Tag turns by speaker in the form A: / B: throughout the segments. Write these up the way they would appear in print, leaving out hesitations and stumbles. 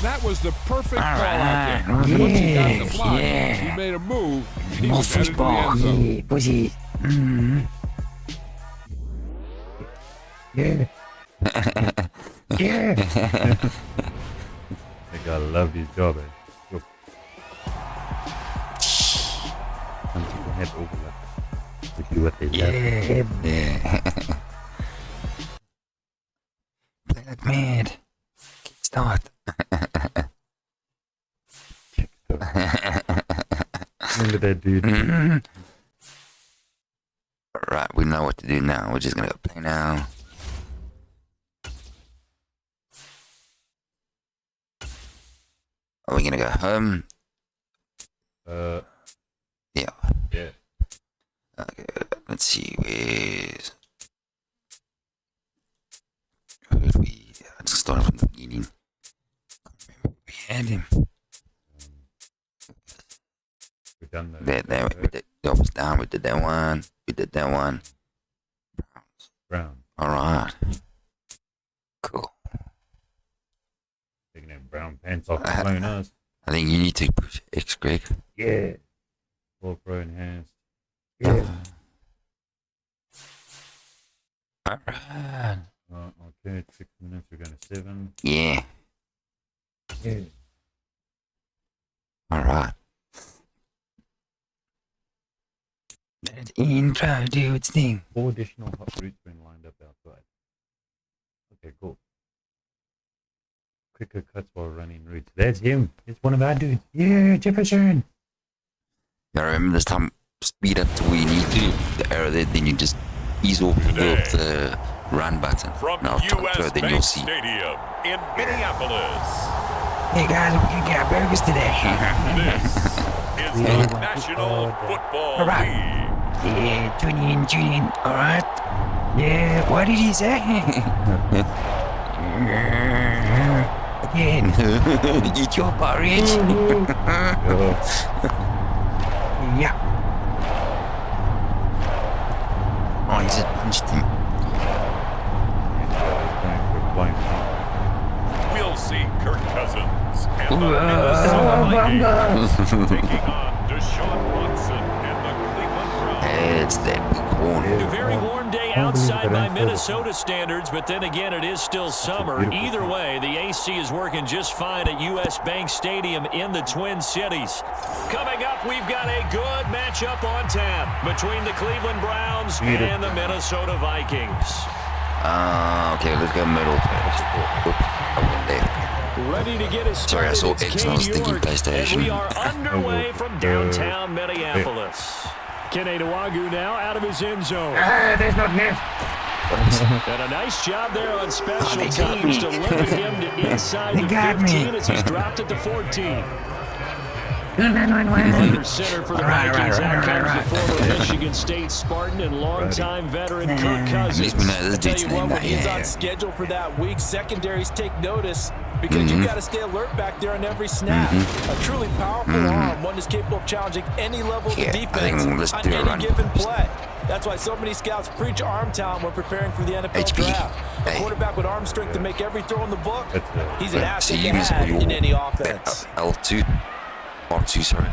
A: That was the perfect
B: All
A: call out there.
B: right.
A: Once he got the block,
B: Yeah.
A: he made a move. He
B: More
A: was headed to the
B: football.
A: end zone.
B: Yeah, pussy. Yeah. Yeah.
C: They gotta love his job, eh? Look. Some people have overlap. They do what they love.
B: Yeah. Yeah. Play like mad. Start.
C: Remember that dude?
B: Alright, we know what to do now. We're just gonna go play now. Are we gonna go home? Yeah.
C: Yeah.
B: Okay, let's see, where's... Who did we... Let's start from the beginning. We had him.
C: We've done that.
B: That was down. We did that one. We did that one.
C: Brown.
B: Alright. Cool.
C: Taking them brown pants off and blowing us.
B: I think you need to push X, Greg.
C: Yeah. Full pro enhanced.
B: Yeah. Alright.
C: Okay, 6 minutes. We're going to 7.
B: Yeah.
C: Yeah.
B: Alright. Let intro do its thing.
C: 4 additional hot routes been lined up outside. Okay, cool. Quicker cuts while running routes. That's him. It's one of our dudes. Yeah, Jefferson.
B: Now remember this time, speed up to where you need to. The arrow there, then you just ease off the run button.
D: From
B: now
D: U.S.
B: then you'll see.
D: Stadium in Minneapolis.
B: Hey guys, we can get burgers today.
D: This is the National Football League.
B: Yeah, tune in. Alright. Yeah, what did he say? Again. Eat your porridge. Yeah. Oh, he's punched him.
D: We'll see Kirk Cousins and the Minnesota Vikings taking on Deshaun Watson and the Cleveland Browns.
B: It's that big horn.
E: A very warm day outside by Minnesota standards, but then again, it is still summer. Either way, the AC is working just fine at U.S. Bank Stadium in the Twin Cities. Coming up, we've got a good matchup on tap between the Cleveland Browns and the Minnesota Vikings.
B: Okay, let's go middle. Oops, I went there.
E: Ready to get us started.
B: Sorry, I saw X and I was thinking PlayStation.
E: And we are underway from downtown Minneapolis. Kene Nwagu now out of his end zone.
C: There's no net.
E: And a nice job there on special teams to limit him to inside the 15 as he's dropped it to 14. Under center for the Vikings. Out comes the former Michigan State Spartan and longtime veteran Kirk Cousins.
F: I'll tell you what, when he's on schedule for that week, secondaries take notice because you got to stay alert back there on every snap. A truly powerful arm, one that's capable of challenging any level of the defense on any given play. That's why so many scouts preach arm talent when preparing for the NFL draft. A quarterback with arm strength to make every throw in the book, he's an asset to have in any offense.
B: L2. R2, sorry.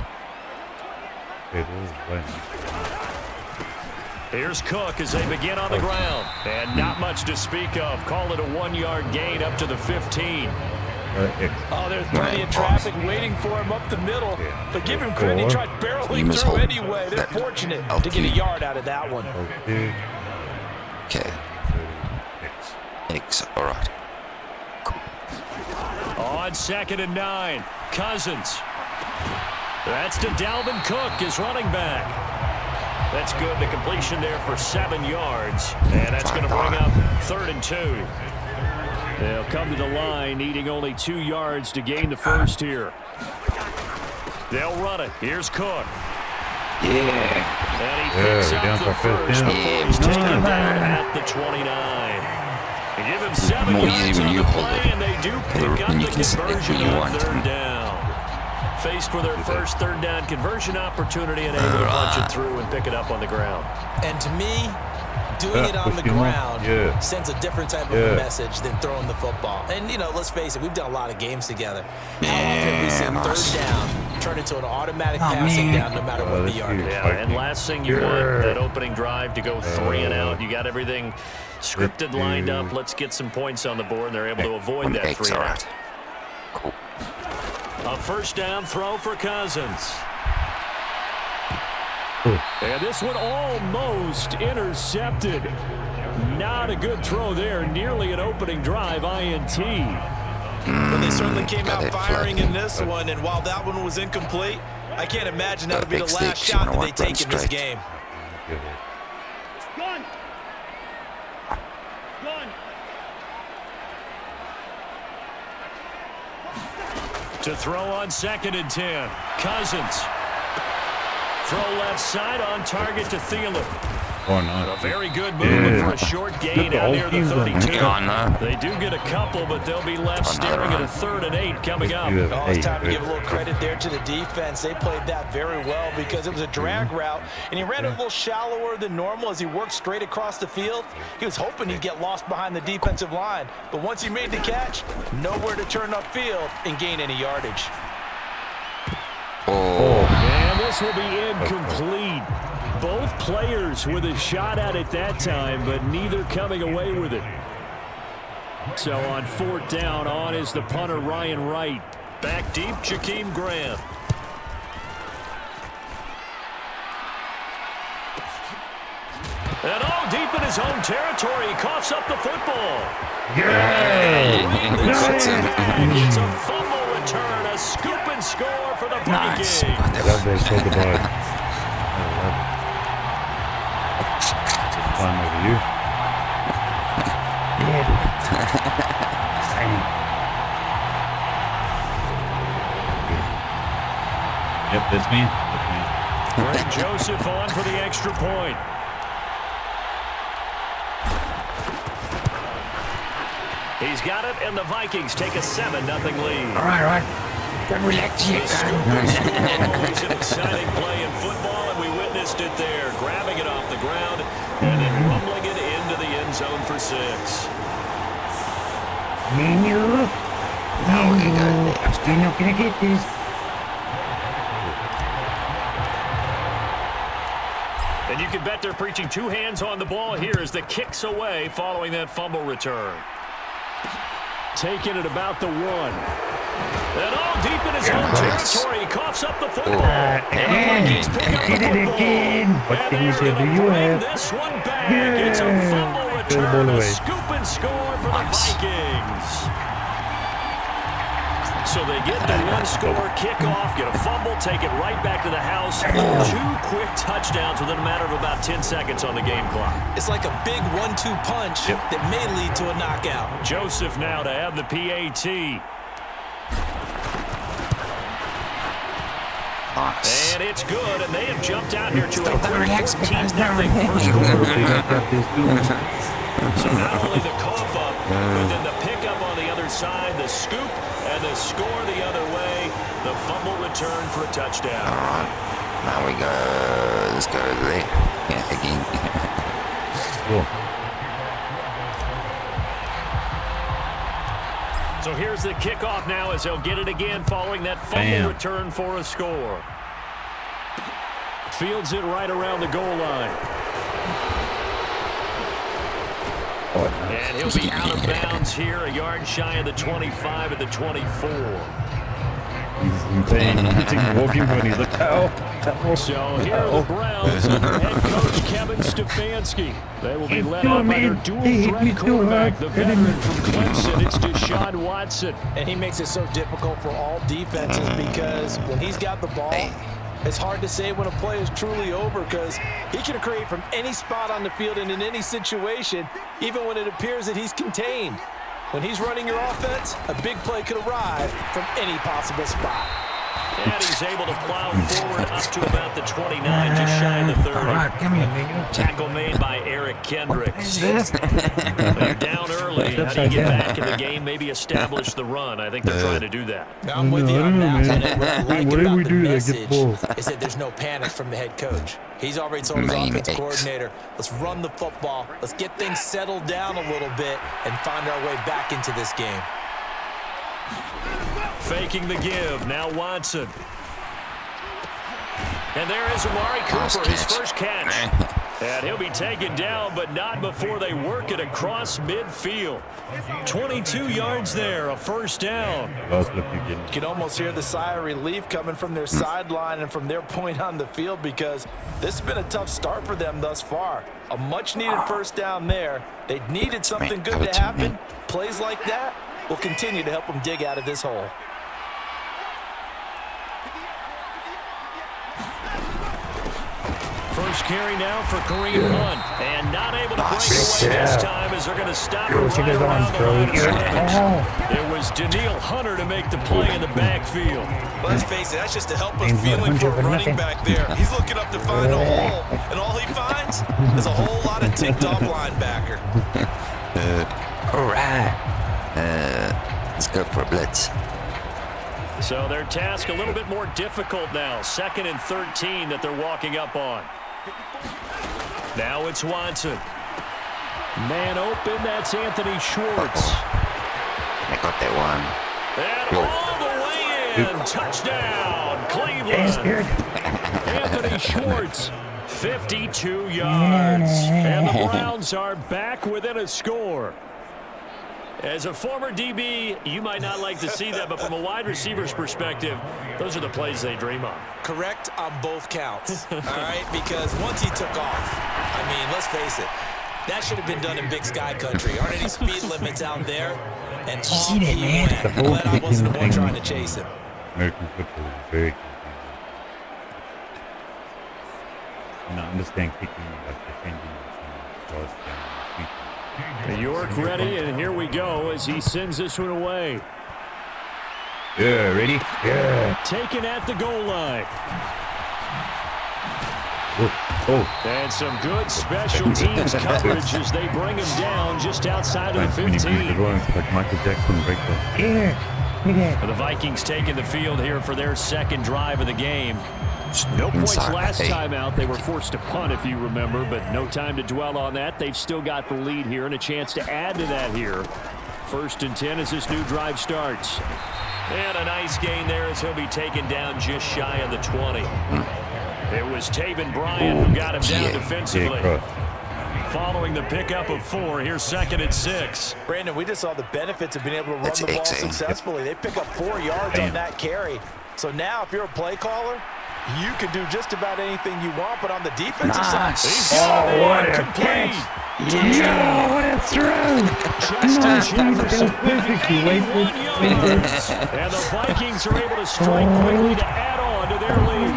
E: Here's Cook as they begin on the ground. And not much to speak of. Call it a 1-yard gain up to the 15.
F: Oh, there's plenty of traffic waiting for him up the middle. But give him credit, he tried barreling through anyway. They're fortunate to get a yard out of that one.
B: Okay. X, alright.
E: On 2nd and 9, Cousins. That's to Dalvin Cook, his running back. That's good. The completion there for 7 yards. And that's going to bring up 3rd and 2. They'll come to the line, needing only 2 yards to gain the first here. They'll run it. Here's Cook.
B: Yeah.
E: And he picks up the first before he's taken down at the 29. They give him 7 yards on the play, and they do pick up the conversion on 3rd down. Faced with their first 3rd down conversion opportunity and able to punch it through and pick it up on the ground.
F: And to me, Doing it on the
C: push him off.
F: ground
C: Yeah.
F: sends a different type of
C: Yeah.
F: a message than throwing the football. And, you know, let's face it, we've done a lot of games together. How often have we seen third down turn into an automatic passing down no matter what the yard is?
E: Yeah, and last thing you want, that opening drive to go 3 and out. You got everything scripted, lined up. Let's get some points on the board, and they're able to avoid that 3 and out.
B: Cool.
E: A first down throw for Cousins. And this one almost intercepted. Not a good throw there. Nearly an opening drive, INT.
F: But they certainly came out firing in this one, and while that one was incomplete, I can't imagine that would be the last shot that they take in this game.
G: Gun! Gun!
E: To throw on 2nd and 10. Cousins. Throw left side on target to Thielen.
C: Oh, no.
E: A very good move for a short gain out near the 32. They do get a couple, but they'll be left staring at a 3rd and 8 coming up.
F: Oh, it's time to give a little credit there to the defense. They played that very well because it was a drag route, and he ran it a little shallower than normal as he worked straight across the field. He was hoping he'd get lost behind the defensive line, but once he made the catch, nowhere to turn upfield and gain any yardage.
E: And this will be incomplete. Both players with a shot at it that time, but neither coming away with it. So on 4th down, on is the punter, Ryan Wright. Back deep, Jakeem Graham. And deep in his own territory, he coughs up the football. It's a fumble return, a scoop and score for the Vikings.
C: Fun over you. Yep, that's me.
E: Greg Joseph on for the extra point. He's got it, and the Vikings take a 7-0 lead.
A: All right. Don't relax here,
E: It's an exciting play in football, and we witnessed it there, grabbing it off the ground and then rumbling it into the end zone for 6.
A: Menu. You're not gonna get this.
E: And you can bet they're preaching 2 hands on the ball here as the kick's away following that fumble return. Taking it about the 1. And deep in his own territory, he coughs up the football. And the Vikings pick up the football.
C: What
E: And
C: things
E: they're
C: do
E: going
C: you
E: to bring
C: have?
E: this one back. It's a fumble return, a scoop and score for the Vikings. So they get the 1-score kickoff, get a fumble, take it right back to the house. 2 quick touchdowns within a matter of about 10 seconds on the game clock.
F: It's like a big 1-2 punch that may lead to a knockout.
E: Joseph now to have the PAT. And it's good, and they have jumped out here to a quick 14-0 first quarter. So not only the cough up, but then the pickup on the other side, the scoop, and the score the other way. The fumble return for a touchdown.
B: Now we go. Let's go there. Yeah, again.
E: So here's the kickoff now as they'll get it again following that fumble return for a score. Fields it right around the goal line. And he'll be out of bounds here, a yard shy of the 25 at the 24.
C: He's walking when he's like,
E: So here are the Browns under head coach Kevin Stefanski. They will be led up by their dual-threat quarterback, the veteran from Clemson. It's Deshaun Watson.
F: And he makes it so difficult for all defenses because when he's got the ball, it's hard to say when a play is truly over because he can create from any spot on the field and in any situation, even when it appears that he's contained. When he's running your offense, a big play could arrive from any possible spot.
E: And he's able to plow forward up to about the 29, just shy of the 30.
A: All right, come here, man.
E: Tackle made by Eric Kendricks. They're down early. How do you
C: upside
E: get
C: down.
E: back in the game, maybe establish the run? I think they're trying to do that.
F: I'm with you on that. And what I like
C: What did
F: about
C: we
F: the
C: do to get
F: message
C: the ball?
F: is that there's no panic from the head coach. He's already told his
B: Main
F: offensive
B: X.
F: coordinator, let's run the football, let's get things settled down a little bit and find our way back into this game.
E: Faking the give. Now Watson. And there is Amari
B: Last
E: Cooper, his
B: catch.
E: first catch. And he'll be taken down, but not before they work it across midfield. 22 yards there, a first down.
F: You can almost hear the sigh of relief coming from their sideline and from their point on the field because this has been a tough start for them thus far. A much-needed first down there. They needed something good to happen. Plays like that will continue to help them dig out of this hole.
E: First carry now for Kareem Hunt. And not able to break away this time as they're going to stop it right around the line of scrimmage. It was Daniil Hunter to make the play in the backfield.
F: Let's face it, that's just a helpless feeling for a running back there. He's looking up to find a hole, and all he finds is a whole lot of ticked-off linebacker.
B: All right. Let's go for a blitz.
E: So their task a little bit more difficult now. 2nd and 13 that they're walking up on. Now it's Watson. Man open, that's Anthony Schwartz.
B: I got that one.
E: And all the way in. Touchdown, Cleveland. Anthony Schwartz, 52 yards. And the Browns are back within a score. As a former DB, you might not like to see that, but from a wide receiver's perspective, those are the plays they dream of.
F: Correct on both counts, all right? Because once he took off, I mean, let's face it, that should have been done in Big Sky Country. Aren't any speed limits out there? And off he went. Glad I wasn't the one trying to chase him.
C: American football is very confusing. And I understand kicking, like defending, cross down,
E: York ready, and here we go as he sends this one away.
C: Yeah, ready? Yeah.
E: Taken at the goal line.
C: Oh.
E: And some good special teams coverage as they bring him down just outside of the 15.
C: Like Michael Jackson breakdown.
E: The Vikings taking the field here for their second drive of the game. No points last time out. They were forced to punt, if you remember, but no time to dwell on that. They've still got the lead here and a chance to add to that here. 1st and 10 as this new drive starts. And a nice gain there as he'll be taken down just shy of the 20. It was Taven Bryan who got him down defensively. Following the pickup of 4, here's 2nd and 6.
F: Brandon, we just saw the benefits of being able to run the ball successfully. They pick up 4 yards on that carry. So now if you're a play caller, you can do just about anything you want, but on the defensive side,
A: What a catch! Yeah, what a throw!
E: Justin Jefferson, 81 yards. And the Vikings are able to strike quickly to add on to their lead.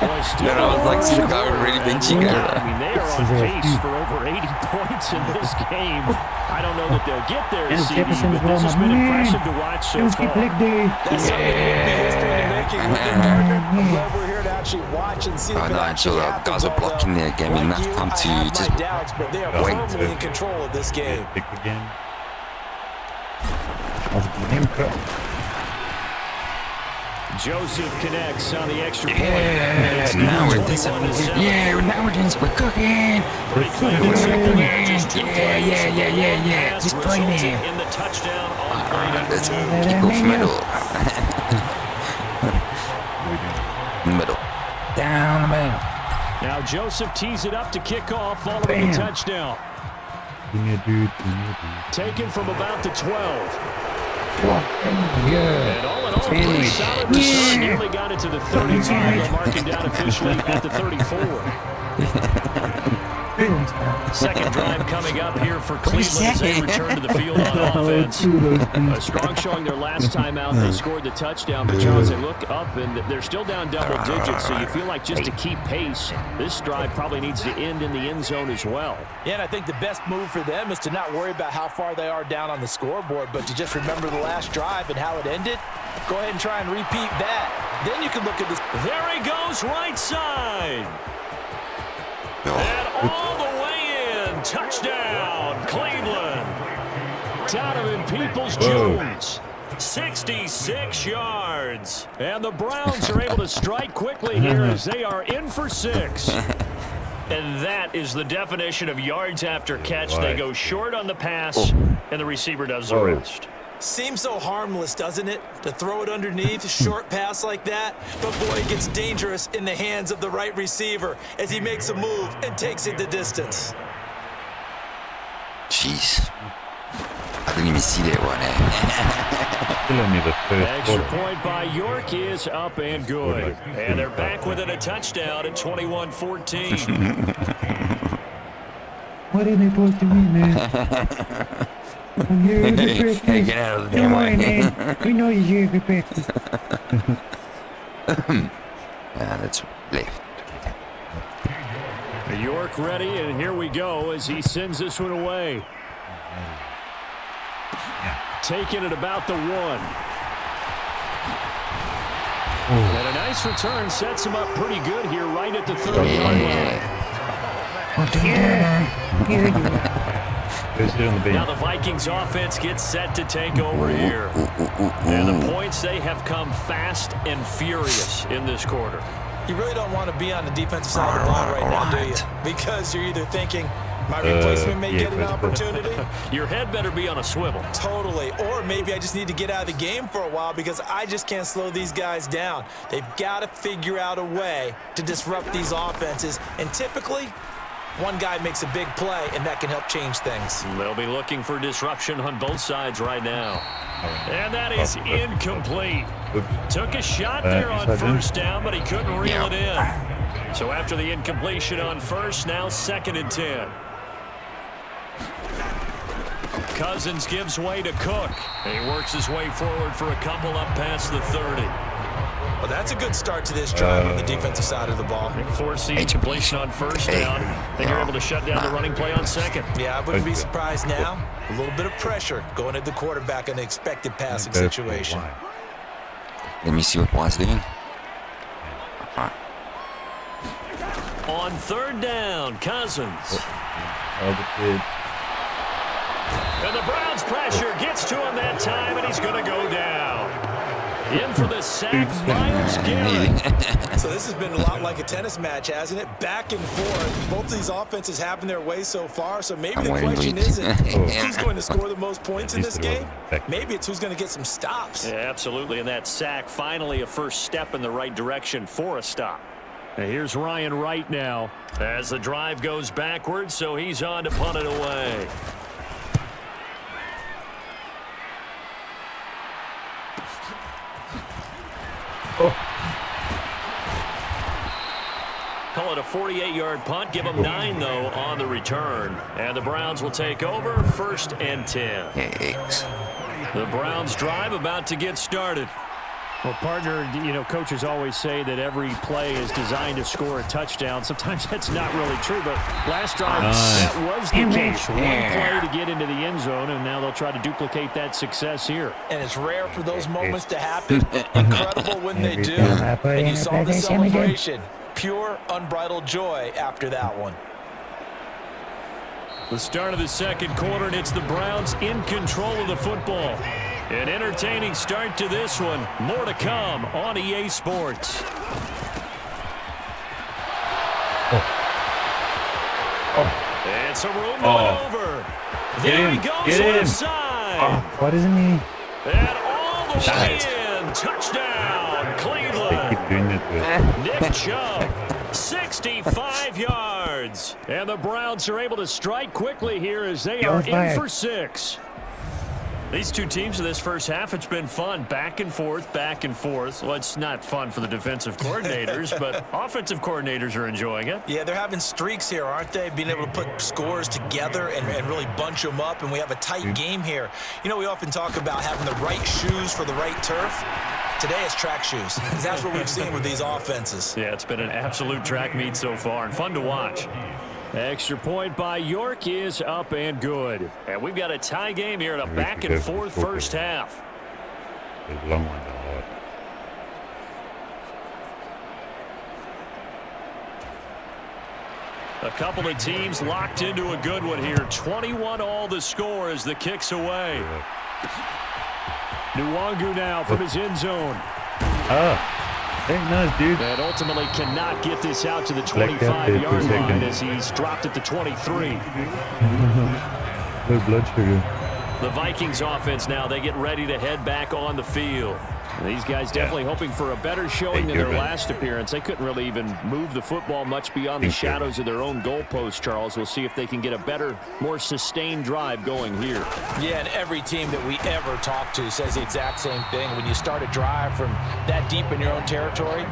E: Boy, still
B: I was like, Chicago really been cheating.
E: I mean, they are on pace for over 80 points in this game. I don't know that they'll get there, CD, but this has been impressive to watch so far.
F: that's something that will be history in the making with their partner. I'm glad we're here to actually watch and see if it actually happens.
B: Guys were blocking their game enough time to just
F: doubts, but they are firmly in control of this game.
C: Pick again.
E: Joseph connects on the extra point.
A: Yeah, now we're doing we're cooking. Yeah. Just play there.
E: In the touchdown on play
B: let's
E: number 2.
B: kick off middle.
A: Down the middle.
E: Now Joseph tees it up to kick off following the touchdown. Taken from about the 12. And all in all, pretty solid return. Nearly got it to the 35. They'll mark him down officially at the 34. Second drive coming up here for Cleveland as they return to the field on offense. A strong showing their last time out. They scored the touchdown, but John, they look up and they're still down double digits, so you feel like just to keep pace, this drive probably needs to end in the end zone as well.
F: Yeah, and I think the best move for them is to not worry about how far they are down on the scoreboard, but to just remember the last drive and how it ended. Go ahead and try and repeat that. Then you can look at this.
E: There he goes, right side. And all the way in. Touchdown, Cleveland. Donovan Peoples-Jones. 66 yards. And the Browns are able to strike quickly here as they are in for 6. And that is the definition of yards after catch. They go short on the pass, and the receiver does the rest.
F: Seems so harmless, doesn't it? To throw it underneath, a short pass like that. But, boy, it gets dangerous in the hands of the right receiver as he makes a move and takes it the distance.
B: Jeez. I didn't even see that one,
C: Still only the first
E: Extra
C: quarter.
E: point by York is up and good. And they're back within a touchdown at 21-14.
A: What are they supposed to mean, man? I'm here for breakfast.
B: Hey, get out of the damn
A: Don't
B: way.
A: worry, man. We know you're here for breakfast.
B: That's left.
E: York ready, and here we go as he sends this one away. Taking it about the 1. And a nice return sets him up pretty good here right at the 30-yard line. Now the Vikings offense gets set to take over here. And the points, they have come fast and furious in this quarter.
F: You really don't want to be on the defensive side of the ball right now, do you? Because you're either thinking, my replacement may get an opportunity.
E: Your head better be on a swivel.
F: Totally. Or maybe I just need to get out of the game for a while because I just can't slow these guys down. They've got to figure out a way to disrupt these offenses. And typically, one guy makes a big play, and that can help change things.
E: They'll be looking for disruption on both sides right now. And that is incomplete. Took a shot there on first down, but he couldn't reel it in. So after the incompletion on first, now 2nd and 10. Cousins gives way to Cook. He works his way forward for a couple up past the 30.
F: Well, that's a good start to this drive on the defensive side of the ball.
E: Force the incompletion on first down. Then you're able to shut down the running play on second.
F: Yeah, I wouldn't be surprised now. A little bit of pressure going at the quarterback in the expected passing situation.
B: Let me see what Bond's doing.
E: On 3rd down, Cousins. And the Browns pressure gets to him that time, and he's going to go down. In for the sack, Myles Garrett.
F: So this has been a lot like a tennis match, hasn't it? Back and forth. Both of these offenses having their way so far, so maybe the question isn't who's going to score the most points in this game. Maybe it's who's going to get some stops.
E: Yeah, absolutely, and that sack finally a first step in the right direction for a stop. And here's Ryan Wright now as the drive goes backwards, so he's on to punt it away. Call it a 48-yard punt. Give them 9, though, on the return. And the Browns will take over 1st and 10. The Browns drive about to get started. Well, partner, you know, coaches always say that every play is designed to score a touchdown. Sometimes that's not really true, but last drive, that was the case. One play to get into the end zone, and now they'll try to duplicate that success here.
F: And it's rare for those moments to happen. Incredible when they do. And you saw the celebration. Pure, unbridled joy after that one.
E: The start of the 2nd quarter, and it's the Browns in control of the football. An entertaining start to this one. More to come on EA Sports. It's a room over. There he goes left side.
A: What is it mean?
E: And all the way in. Touchdown, Cleveland. Nick Chubb, 65 yards. And the Browns are able to strike quickly here as they are in for 6. These two teams in this first half, it's been fun. Back and forth, back and forth. Well, it's not fun for the defensive coordinators, but offensive coordinators are enjoying it.
F: Yeah, they're having streaks here, aren't they? Being able to put scores together and really bunch them up, and we have a tight game here. You know, we often talk about having the right shoes for the right turf. Today it's track shoes. That's what we've seen with these offenses.
E: Yeah, it's been an absolute track meet so far, and fun to watch. Extra point by York is up and good. And we've got a tie game here in a back-and-forth first half.
C: There's a long one.
E: A couple of teams locked into a good one here. 21-all the score as the kick's away. Nwangu now from his end zone.
C: Hey, nice, dude.
E: And ultimately cannot get this out to the 25-yard line as he's dropped at the 23.
C: No blood sugar.
E: The Vikings offense now, they get ready to head back on the field. These guys definitely hoping for a better showing than their last appearance. They couldn't really even move the football much beyond the shadows of their own goalpost, Charles. We'll see if they can get a better, more sustained drive going here.
F: Yeah, and every team that we ever talk to says the exact same thing. When you start a drive from that deep in your own territory,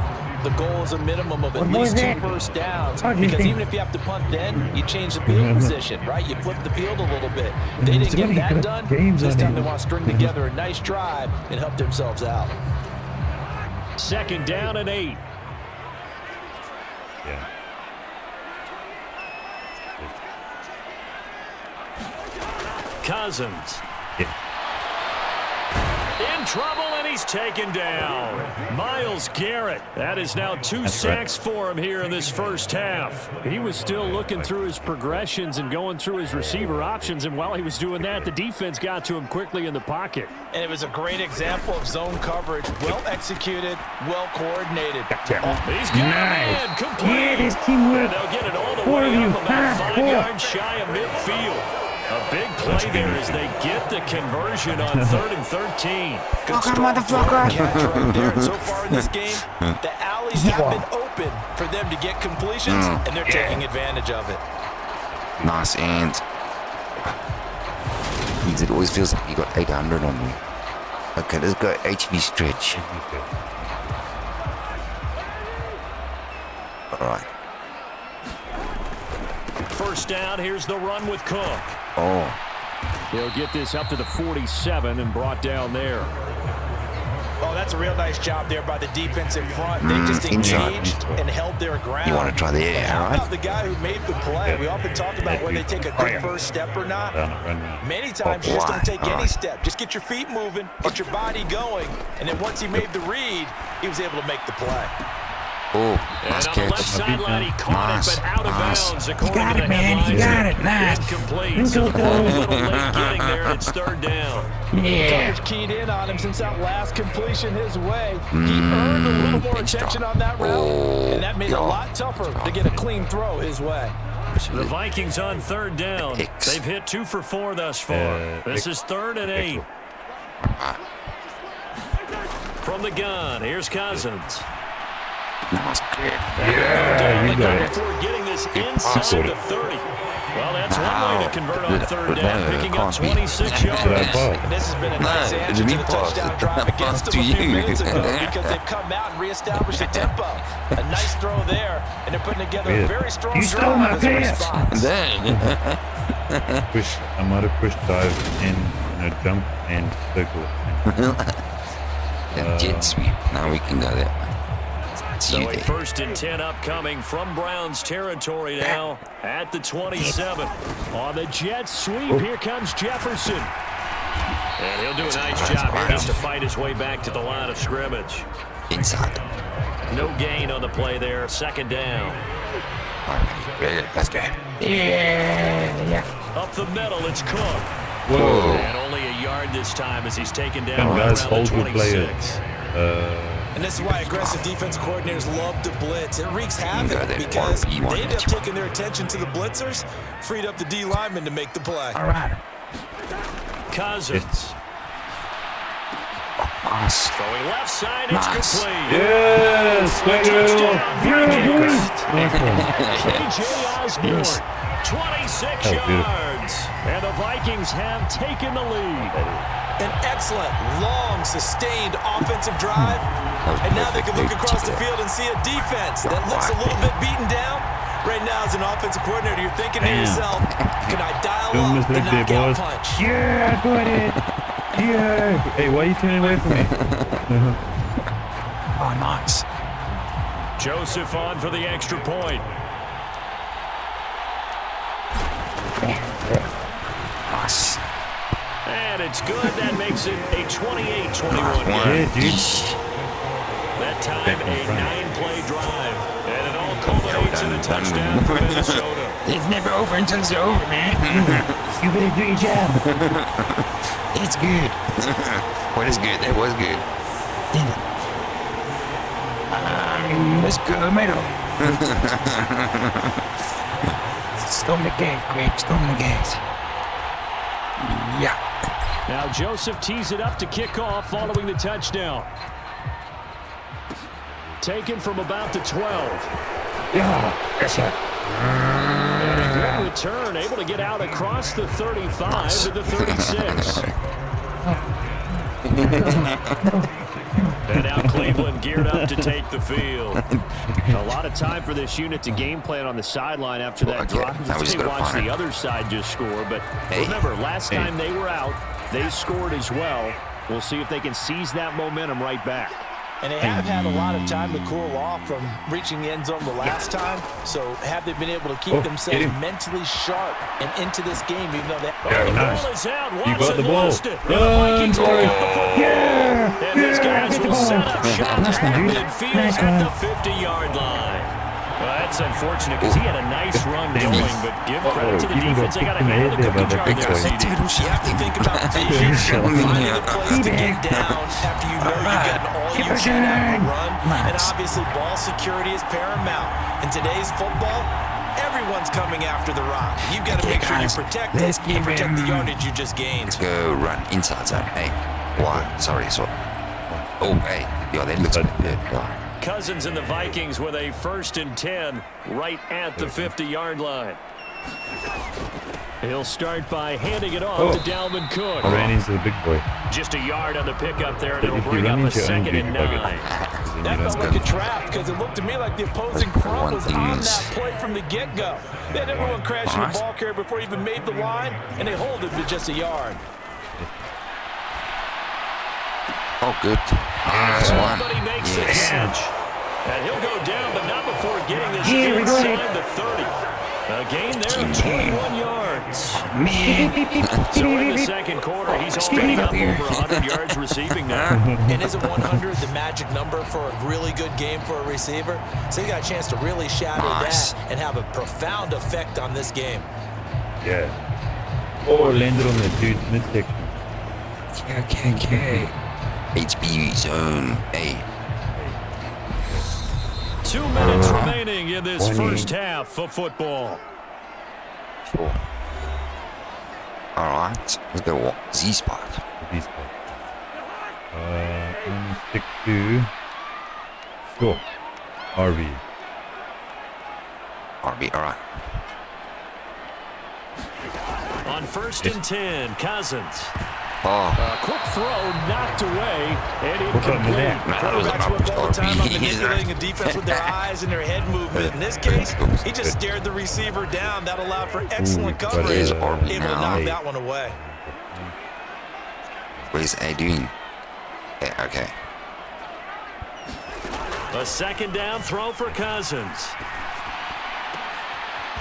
F: the goal is a minimum of at least 2 first downs. Because even if you have to punt then, you change the field position, right? You flip the field a little bit. They didn't get that done. This time they want to string together a nice drive and help themselves out.
E: 2nd down and 8.
C: Yeah.
E: Cousins.
C: Yeah.
E: In trouble, and he's taken down. Myles Garrett. That is now 2 sacks for him here in this first half. He was still looking through his progressions and going through his receiver options, and while he was doing that, the defense got to him quickly in the pocket.
F: And it was a great example of zone coverage. Well executed, well coordinated.
E: He's got a man complete.
A: Yeah, this teamwork.
E: And they'll get it all the way up about 5 yards shy of midfield. A big play there as they get the conversion on 3rd and 13.
F: Good motherfucker. Catch right there. And so far in this game, the alleys have been open for them to get completions, and they're taking advantage of it.
B: Nice and it always feels like you got 800 on me. Okay, let's go HB stretch. All right.
E: First down, here's the run with Cook.
B: Oh.
E: He'll get this up to the 47 and brought down there.
F: Oh, that's a real nice job there by the defensive front. They just engaged and held their ground.
B: You want to try the air,
F: How
B: right?
F: about the guy who made the play? We often talk about whether they take a good first step or not. Many times you just don't take any step. Just get your feet moving, get your body going, and then once he made the read, he was able to make the play.
B: Oh,
E: And
B: nice
E: on the left
B: catch.
E: sideline, he caught it, but out of bounds.
A: You got it, man. You got it. Nice.
E: Incomplete. So a little late getting there, and it's 3rd down.
A: Yeah.
F: Coverage keyed in on him since that last completion his way. He earned a little more attention on that route, and that made it a lot tougher to get a clean throw his way.
E: The Vikings on 3rd down. They've hit 2 for 4 thus far. This is 3rd and 8. From the gun, here's Cousins.
B: Nice.
C: Yeah, you got it.
E: Before getting this inside the 30. Well, that's one way to convert on 3rd down, picking up 26 yards.
F: And this has been a nice answer to the touchdown drive against them a few minutes ago because they've come out and reestablished the tempo. A nice throw there, and they're putting together a very strong drive as a response.
C: I might have pushed dive in, jump and circle.
B: Jet sweep. Now we can go there.
E: So a 1st and 10 upcoming from Browns territory now at the 27. On the jet sweep, here comes Jefferson. And he'll do a nice job here just to fight his way back to the line of scrimmage.
B: Inside.
E: No gain on the play there, 2nd down.
B: That's bad.
A: Yeah.
E: Up the middle, it's Cook.
C: Whoa.
E: And only a yard this time as he's taken down right
C: Guys,
E: around
C: hold
E: the
C: your
E: 26.
C: players.
F: And this is why aggressive defense coordinators love to blitz. It wreaks havoc because they end up taking their attention to the blitzers, freed up the D lineman to make the play.
A: All right.
E: Cousins.
B: Nice.
E: Throwing left side, it's complete.
C: Yes!
E: KJ Osborne, 26 yards. And the Vikings have taken the lead.
F: An excellent, long, sustained offensive drive. And now they can look across the field and see a defense that looks a little bit beaten down. Right now, as an offensive coordinator, you're thinking to yourself, can I dial up the knockout punch?
A: Yeah, got it. Yeah.
C: Hey, why are you turning away from me?
B: Oh, nice.
E: Joseph on for the extra point.
B: Nice.
E: And it's good. That makes it a 28-21
C: Yeah,
E: game.
C: dude.
E: That time, a 9-play drive. And it all culminates creates a touchdown for Minnesota.
B: It's never over until it's over, man.
A: You better do your job.
B: It's good. What is good? That was good. Let's go, middle.
A: Storm the gate, Greg. Storm the gate.
B: Yeah.
E: Now Joseph tees it up to kick off following the touchdown. Taken from about the 12.
A: Yeah, that's it.
E: And a good return, able to get out across the 35 to the 36. And now Cleveland geared up to take the field. A lot of time for this unit to game plan on the sideline after that drive. They watched the other side just score. But remember, last time they were out, they scored as well. We'll see if they can seize that momentum right back.
F: And they have had a lot of time to cool off from reaching the end zone the last time. So have they been able to keep themselves mentally sharp and into this game, even though they...
E: The ball is out.
C: You got the ball.
E: Lost it. The Vikings pick up the football. And these guys will set up shop at midfield at the 50-yard line. Well, that's unfortunate because he had a nice run going, but give credit to the defense. They got a handle the cookie jar there, CD.
F: You have to think about vision, finding a place to get down after you know you've gotten all you can out of the run. And obviously, ball security is paramount. In today's football, everyone's coming after the rock. You've got to make sure you protect it and protect the yardage you just gained.
B: Let's go run inside zone. Hey, why? Sorry. Oh, hey. Yo, that looks pretty good. Yeah.
E: Cousins and the Vikings with a 1st and 10 right at the 50-yard line. He'll start by handing it off to Dalvin Cook.
C: I ran into the big boy.
E: Just a yard on the pickup there, and it'll
C: If you
E: bring
C: run
E: up a
C: into your own
E: 2nd and 9.
F: That felt like a trap because it looked to me like the opposing front was on that play from the get-go. They had everyone crashing the ball carrier before he even made the line, and they hold it to just a yard.
B: Oh, good. Nice one.
E: Somebody makes the catch. And he'll go down, but not before getting this
A: Here we go.
E: inside the 30. A gain there of 21 yards.
B: Man.
E: So in the second quarter, he's already up over 100 yards receiving now.
F: And isn't 100 the magic number for a really good game for a receiver? So you got a chance to really shadow that and have a profound effect on this game.
C: Yeah. Oh, landed on the dude's midsection.
B: Okay. HB zone. Hey.
E: 2 minutes remaining in this first half of football.
B: Sure. All right. Let's go Z spot.
C: Z spot. Stick to. Sure. RB.
B: RB. All right.
E: On 1st and 10, Cousins.
B: Oh.
E: A quick throw knocked away and incomplete.
F: Quarterbacks work all the time on manipulating a defense with their eyes and their head movement. In this case, he just stared the receiver down. That allowed for excellent coverage. Able to knock that one away.
B: What is A doing? Okay.
E: A 2nd down throw for Cousins.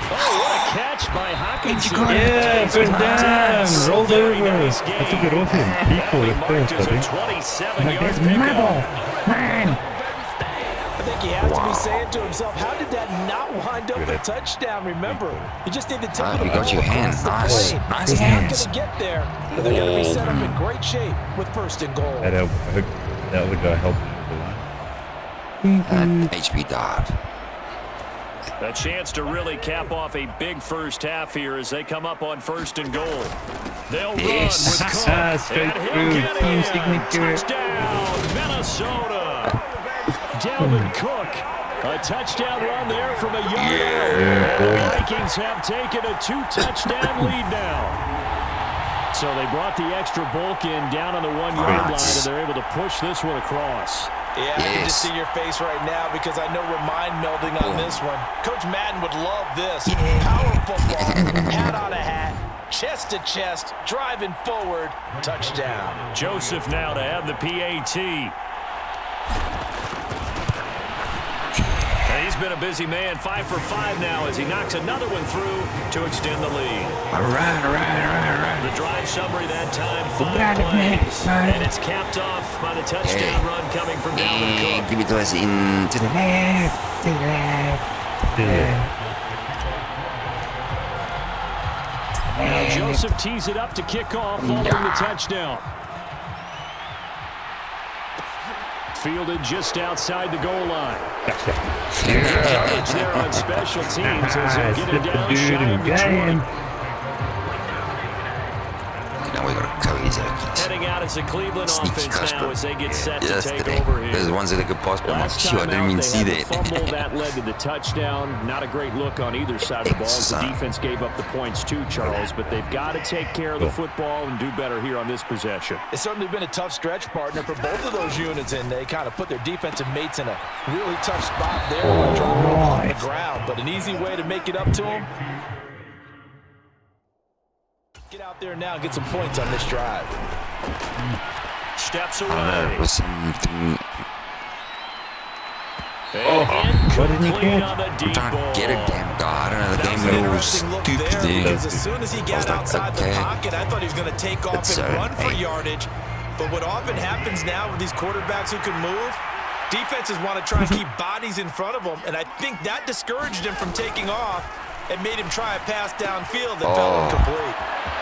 E: Oh, what a catch by Hawkinson.
C: Yeah, good down. Rolled over.
E: Nice
C: I took it off him. He caught it first, I think.
E: 27-yard
A: My ball.
E: pickup.
A: Mine.
F: I think he has to be saying to himself, how did that not wind up a touchdown? Remember, you just need to tip it
B: You got your hand. Nice. Nice
F: They're
B: hands.
F: not going to get there, but they're going to be set up in great shape with 1st and goal.
C: That helped. I hope that other guy helped the line.
B: HB dart.
E: A chance to really cap off a big first half here as they come up on 1st and goal. They'll run with Cook,
C: Straight
E: and he'll
C: through.
E: get
C: Team
E: in.
C: signature.
E: Touchdown, Minnesota. Dalvin Cook, a touchdown run there from a yard out. And the Vikings have taken a 2-touchdown lead now. So they brought the extra bulk in down on the 1-yard line, and they're able to push this one across.
F: Yeah, I can just see your face right now because I know we're mind melding on this one. Coach Madden would love this. Power football, hat on a hat, chest to chest, driving forward, touchdown.
E: Joseph now to have the PAT. He's been a busy man, 5 for 5 now as he knocks another one through to extend the lead.
B: All right.
E: The drive summary that time, 5 plays, and it's capped off by the touchdown run coming from Dalvin Cook.
B: Give it to us in to the
A: To the left.
E: Now Joseph tees it up to kick off following the touchdown. Fielded just outside the goal line. Coverage there on special teams as they get it down shy of the 20.
B: Now we gotta cover his
E: Heading out as the Cleveland
B: Sneaky
E: offense
B: Casper.
E: now as they get set to take
B: Yesterday.
E: over here.
B: There's ones that I could pass, but I'm not
E: Last
B: sure. I
E: time
B: didn't
E: out,
B: even
E: they
B: see
E: had the
B: that.
E: fumble that led to the touchdown. Not a great look on either side of the ball. The defense gave up the points too, Charles, but they've got to take care of the football and do better here on this possession.
F: It's certainly been a tough stretch, partner, for both of those units, and they kind of put their defensive mates in a really tough spot there by dropping them on the ground. But an easy way to make it up to them. Get out there now and get some points on this drive.
E: Steps away.
B: It was something.
E: What didn't he get?
B: I'm trying to get a damn guy. I don't know. The
F: That was
B: damn
F: an
B: little
F: interesting look
B: stupid
F: there
B: thing.
F: because as soon as he got
B: like,
F: outside
B: okay.
F: the pocket, I thought he was going to take off
B: It's,
F: and run for
B: hey.
F: yardage. But what often happens now with these quarterbacks who can move, defenses want to try and keep bodies in front of them, and I think that discouraged him from taking off and made him try a pass downfield that fell incomplete.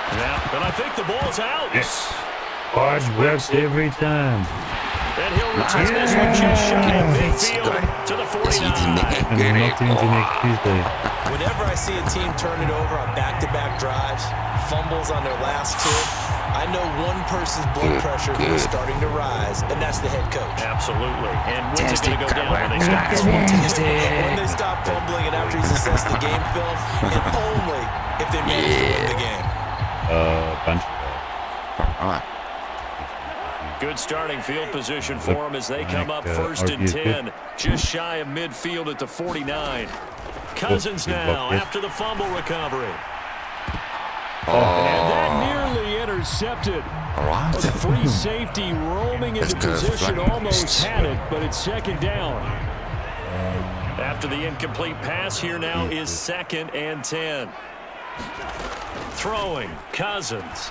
E: Yeah, and I think the ball's out.
C: Yes. Hard works every time.
E: And he'll return this one just shy of midfield to the 49.
C: And then knocked him into next Tuesday.
F: Whenever I see a team turn it over on back-to-back drives, fumbles on their last two, I know one person's blood pressure is starting to rise, and that's the head coach.
E: Absolutely. And when's it going to go down when they stop fumbling?
F: When they stop fumbling and after he's assessed the game film, and only if they manage to win the game.
C: Bunch.
B: All right.
E: Good starting field position for them as they come up first and 10, just shy of midfield at the 49. Cousins now after the fumble recovery. And that nearly intercepted.
B: All right.
E: The free safety roaming into position almost had it, but it's second down. After the incomplete pass, here now is 2nd and 10. Throwing, Cousins.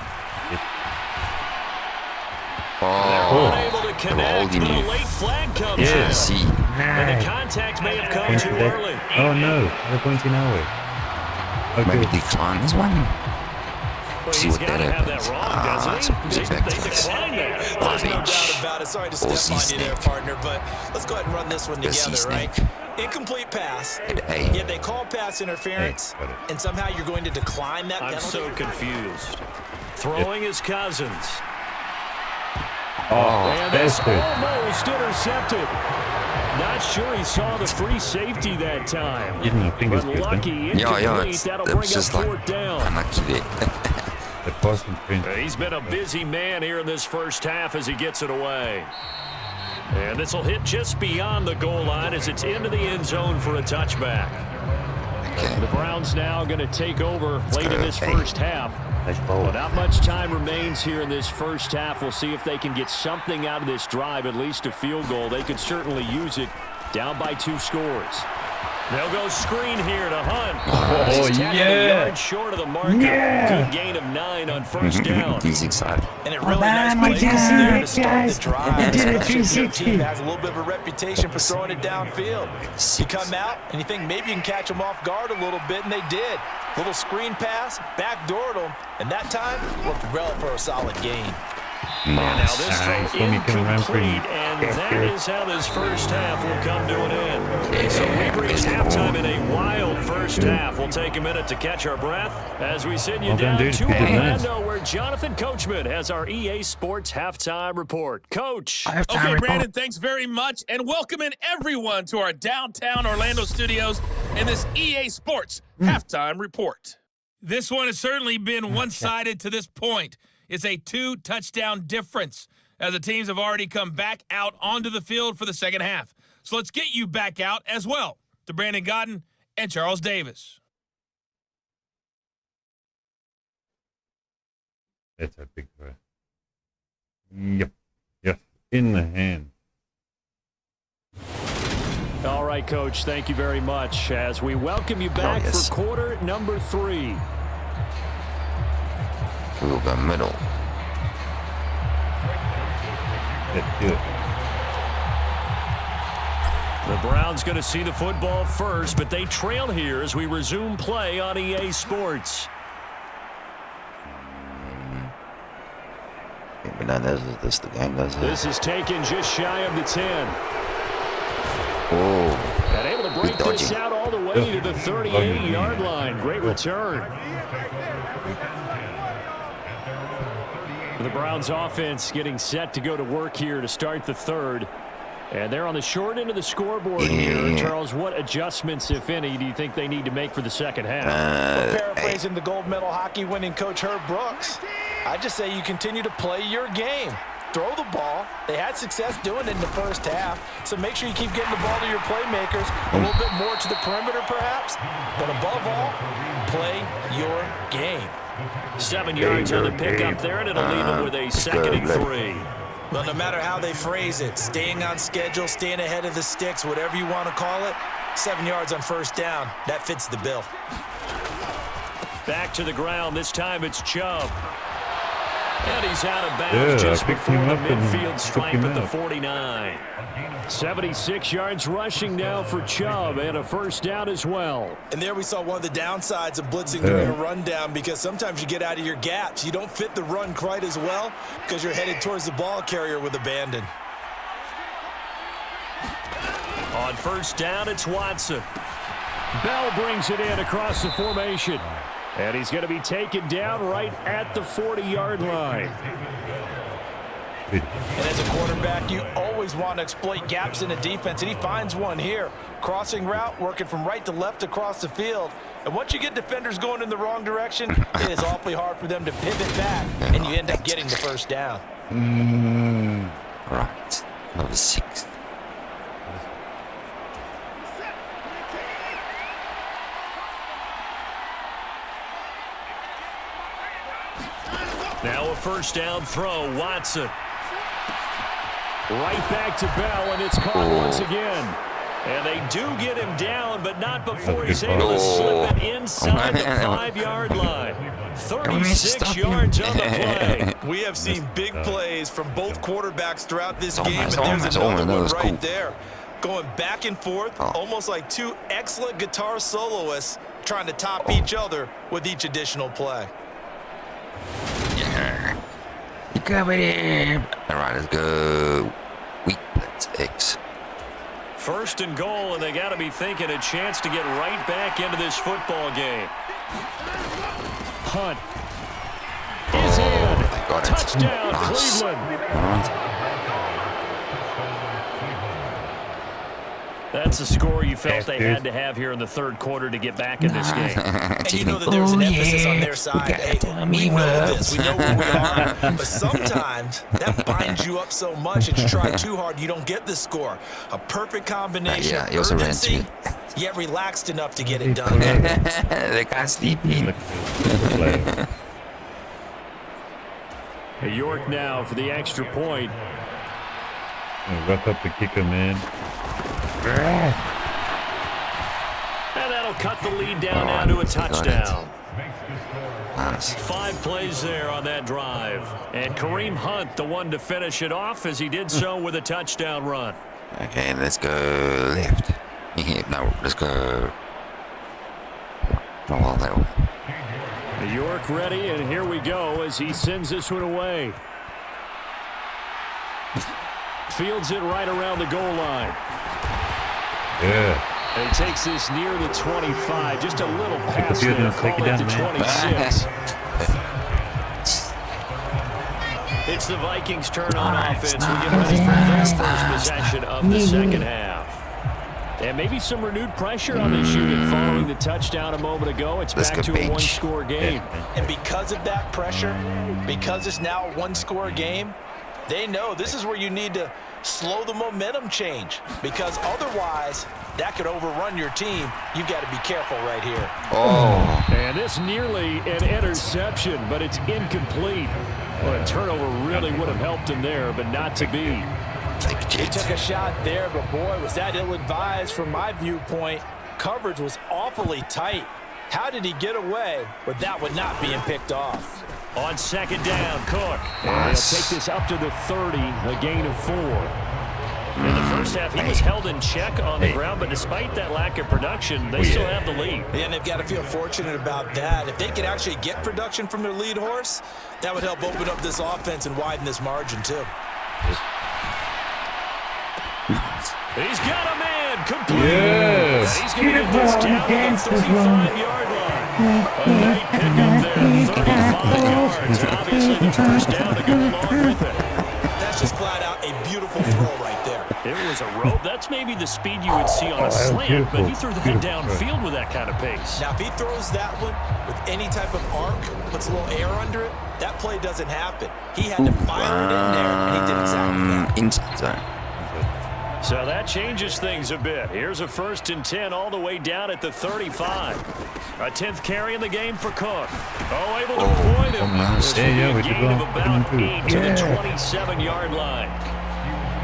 E: They're unable to connect, but a late flag comes in.
B: See.
E: And the contact may have come too early.
C: Oh no, they're pointing our way.
B: Maybe
C: Okay.
B: decline this one.
E: Well,
B: See
E: he's
B: what
E: got
B: that
E: to have
B: happens.
E: that wrong, doesn't he? They
B: Ridiculous.
E: declined that.
F: There's no doubt about it. Sorry to step on you there, partner, but let's go ahead and run this one together, right? Incomplete pass, yet they call pass interference, and somehow you're going to decline that penalty?
E: I'm so confused. Throwing his Cousins. And that's almost intercepted. Not sure he saw the free safety that time.
C: Didn't know fingers
E: But
C: good,
E: lucky,
B: Yeah,
E: incomplete.
B: it's
E: That'll bring up
B: just like
E: 4th down.
B: unlucky there.
C: The Boston print.
E: He's been a busy man here in this first half as he gets it away. And this will hit just beyond the goal line as it's into the end zone for a touchback.
B: Okay.
E: The Browns now going to take over late in this
B: Okay.
E: first half.
C: Nice ball.
E: Well, not much time remains here in this first half. We'll see if they can get something out of this drive, at least a field goal. They could certainly use it down by 2 scores. They'll go screen here to Hunt. He's tackled a yard short of the marker. Good gain of 9 on first down.
B: He's excited.
F: And it really nice play there to start the drive, especially if your team has a little bit of a reputation for throwing it downfield. You come out and you think maybe you can catch them off guard a little bit, and they did. Little screen pass, backdoored them, and that time worked well for a solid gain.
E: Now this
C: Nice.
E: throw
C: Let me come around for you.
E: incomplete, and that is how this first half will come to an end. So we've reached halftime in a wild first half. We'll take a minute to catch our breath as we send you
C: Well done,
E: down
C: dude.
E: to
C: Good man.
E: Orlando, where Jonathan Coachman has our EA Sports halftime report. Coach.
G: Okay, Brandon, thanks very much, and welcome in everyone to our downtown Orlando studios and this EA Sports halftime report. This one has certainly been one-sided to this point. It's a 2-touchdown difference as the teams have already come back out onto the field for the second half. So let's get you back out as well to Brandon Godden and Charles Davis.
C: That's a big throw. Yep. Yes. In the hand.
E: All right, Coach, thank you very much as we welcome you back for quarter number 3.
B: We'll go middle.
C: Let's do it.
E: The Browns going to see the football first, but they trail here as we resume play on EA Sports.
B: This the game, does it?
E: This is taken just shy of the 10.
B: Oh.
E: And able to break this out all the way to the 38-yard line. Great return. The Browns offense getting set to go to work here to start the third. And they're on the short end of the scoreboard here. Charles, what adjustments, if any, do you think they need to make for the second half?
F: Paraphrasing the gold medal hockey winning coach Herb Brooks, I just say you continue to play your game. Throw the ball. They had success doing it in the first half, so make sure you keep getting the ball to your playmakers, a little bit more to the perimeter perhaps, but above all, play your game.
E: 7 yards on the pickup there, and it'll leave it with a second and 3.
F: Well, no matter how they phrase it, staying on schedule, staying ahead of the sticks, whatever you want to call it, 7 yards on first down, that fits the bill.
E: Back to the ground. This time it's Chubb. And he's out of bounds just before the midfield stripe at the 49. 76 yards rushing now for Chubb, and a first down as well.
F: And there we saw one of the downsides of blitzing during a rundown, because sometimes you get out of your gaps. You don't fit the run quite as well because you're headed towards the ball carrier with abandon.
E: On first down, it's Watson. Bell brings it in across the formation. And he's going to be taken down right at the 40-yard line.
F: And as a quarterback, you always want to exploit gaps in the defense, and he finds one here. Crossing route, working from right to left across the field. And once you get defenders going in the wrong direction, it is awfully hard for them to pivot back, and you end up getting the first down.
B: Right. Number 6.
E: Now a first down throw, Watson. Right back to Bell, and it's caught once again. And they do get him down, but not before he's able to slip it inside the 5-yard line. 36 yards on the play.
F: We have seen big plays from both quarterbacks throughout this game, and there's another one right there. Going back and forth, almost like two excellent guitar soloists trying to top each other with each additional play.
B: You covered him. All right, let's go. Weak blitz X.
E: First and goal, and they got to be thinking a chance to get right back into this football game. Hunt is in. Touchdown, Cleveland. That's the score you felt they had to have here in the third quarter to get back in this game.
F: And you know that there's an emphasis on their side. Hey, we know this. We know who we are. But sometimes that binds you up so much that you try too hard, you don't get the score. A perfect combination of urgency, yet relaxed enough to get it done.
B: They got sleepy.
E: York now for the extra point.
C: Rough up to kick him in.
E: And that'll cut the lead down now to a touchdown. 5 plays there on that drive. And Kareem Hunt, the one to finish it off, as he did so with a touchdown run.
B: Okay, let's go left. No, let's go.
E: York ready, and here we go as he sends this one away. Fields it right around the goal line.
C: Yeah.
E: And he takes this near the 25. Just a little pass there. Call it to 26. It's the Vikings' turn on offense. We get ready for their first possession of the second half. And maybe some renewed pressure on this unit following the touchdown a moment ago. It's back to a one-score game.
F: And because of that pressure, because it's now a one-score game, they know this is where you need to slow the momentum change, because otherwise that could overrun your team. You've got to be careful right here.
B: Oh.
E: And this nearly an interception, but it's incomplete. Well, a turnover really would have helped him there, but not to be.
F: He took a shot there, but boy, was that ill-advised from my viewpoint. Coverage was awfully tight. How did he get away with that one not being picked off?
E: On second down, Cook. And he'll take this up to the 30, a gain of 4. In the first half, he was held in check on the ground, but despite that lack of production, they still have the lead.
F: Yeah, and they've got to feel fortunate about that. If they could actually get production from their lead horse, that would help open up this offense and widen this margin, too.
E: He's got a man complete.
C: Yes.
E: He's going to get this down to the 35-yard line. A nice pickup there, 35 yards. Obviously, the first down to go along with it.
F: That's just flat out a beautiful throw right there.
E: It was a rope. That's maybe the speed you would see on a slant, but he threw the ball downfield with that kind of pace.
F: Now, if he throws that one with any type of arc, puts a little air under it, that play doesn't happen. He had to fire it in there, and he did exactly that.
B: Inside zone.
E: So that changes things a bit. Here's a 1st and 10 all the way down at the 35. A 10th carry in the game for Cook. Oh, able to avoid him.
B: Almost.
E: This will be a gain of about 8 to the 27-yard line.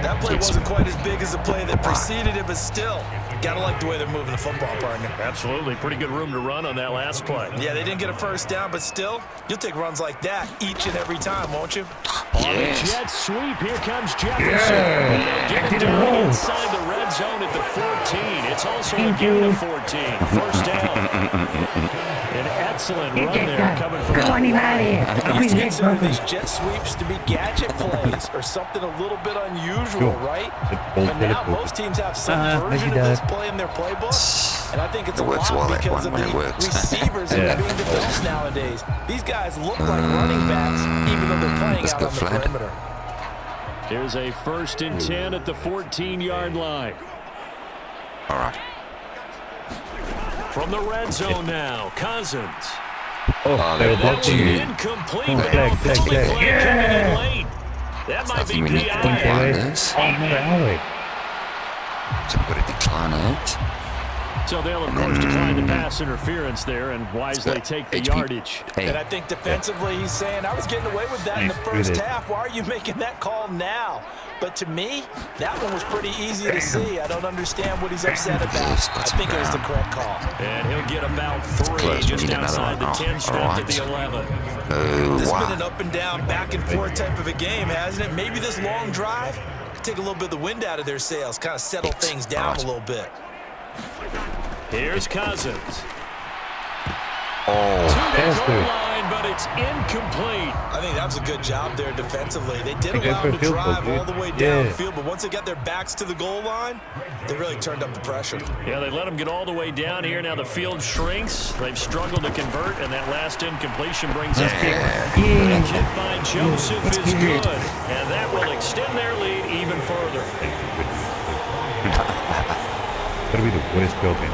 F: That play wasn't quite as big as the play that preceded it, but still, gotta like the way they're moving the football, partner.
E: Absolutely. Pretty good room to run on that last play.
F: Yeah, they didn't get a first down, but still, you'll take runs like that each and every time, won't you?
E: On the jet sweep, here comes Jefferson. Get it down inside the red zone at the 14. It's also a gain of 14. First down. An excellent run there coming from
A: Come on, Imani.
F: I used to consider these jet sweeps to be gadget plays or something a little bit unusual, right? But now most teams have some version of this play in their playbook, and I think it's a lot because of the receivers that are being developed nowadays. These guys look like running backs, even though they're playing out on the perimeter.
E: Here's a 1st and 10 at the 14-yard line.
B: All right.
E: From the red zone now, Cousins.
B: That was
E: Incomplete. Penalty flag coming in late. That might be PI.
B: So put a decline it.
E: So they'll, of course, decline the pass interference there and wisely take the yardage.
F: And I think defensively he's saying, I was getting away with that in the first half. Why are you making that call now? But to me, that one was pretty easy to see. I don't understand what he's upset about. I think it was the correct call.
E: And he'll get about 3 just outside the 10 strip to the 11.
F: This has been an up and down, back and forth type of a game, hasn't it? Maybe this long drive could take a little bit of the wind out of their sails, kind of settle things down a little bit.
E: Here's Cousins.
B: Oh,
E: to the goal line, but it's incomplete.
F: I think that was a good job there defensively. They did allow them to drive all the way downfield, but once they got their backs to the goal line, they really turned up the pressure.
E: Yeah, they let them get all the way down here. Now the field shrinks. They've struggled to convert, and that last incompletion brings us here. The hit by Joseph is good, and that will extend their lead even further.
C: That'll be the worst job in.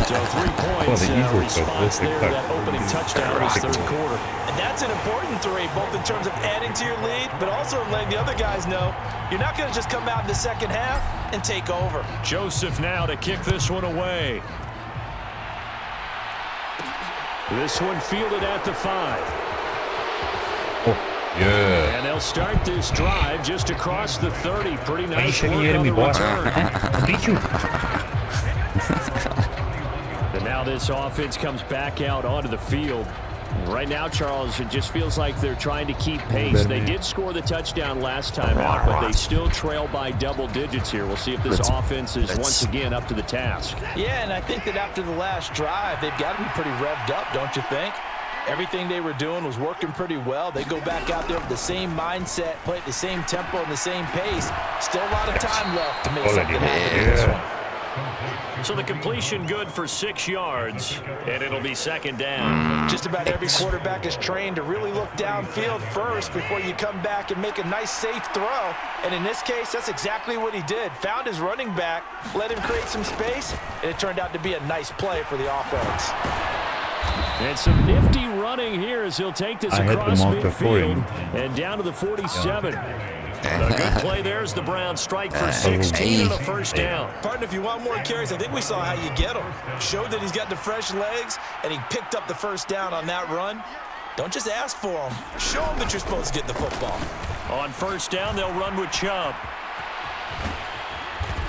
E: So 3 points response there, that opening touchdown in this 3rd quarter.
F: And that's an important 3, both in terms of adding to your lead, but also letting the other guys know you're not going to just come out in the second half and take over.
E: Joseph now to kick this one away. This one fielded at the 5.
C: Yeah.
E: And they'll start this drive just across the 30. Pretty nice work on the return. And now this offense comes back out onto the field. Right now, Charles, it just feels like they're trying to keep pace. They did score the touchdown last time out, but they still trail by double digits here. We'll see if this offense is once again up to the task.
F: Yeah, and I think that after the last drive, they've got to be pretty revved up, don't you think? Everything they were doing was working pretty well. They go back out there with the same mindset, play at the same tempo and the same pace. Still a lot of time left to make something happen in this one.
E: So the completion good for 6 yards, and it'll be 2nd down.
F: Just about every quarterback is trained to really look downfield first before you come back and make a nice, safe throw. And in this case, that's exactly what he did. Found his running back, let him create some space, and it turned out to be a nice play for the offense.
E: And some nifty running here as he'll take this across midfield and down to the 47. A good play there as the Browns strike for 16 and a 1st down.
F: Partner, if you want more carries, I think we saw how you get him. Showed that he's got the fresh legs, and he picked up the 1st down on that run. Don't just ask for him. Show him that you're supposed to get the football.
E: On 1st down, they'll run with Chubb.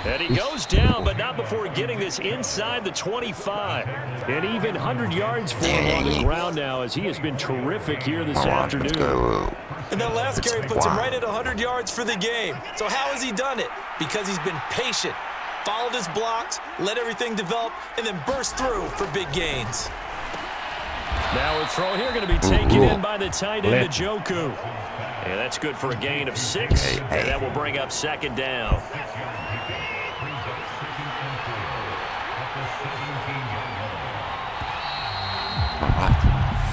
E: And he goes down, but not before getting this inside the 25. And even 100 yards for him on the ground now, as he has been terrific here this afternoon.
F: And that last carry puts him right at 100 yards for the game. So how has he done it? Because he's been patient, followed his blocks, let everything develop, and then burst through for big gains.
E: Now a throw here going to be taken in by the tight end, Njoku. And that's good for a gain of 6, and that will bring up second down.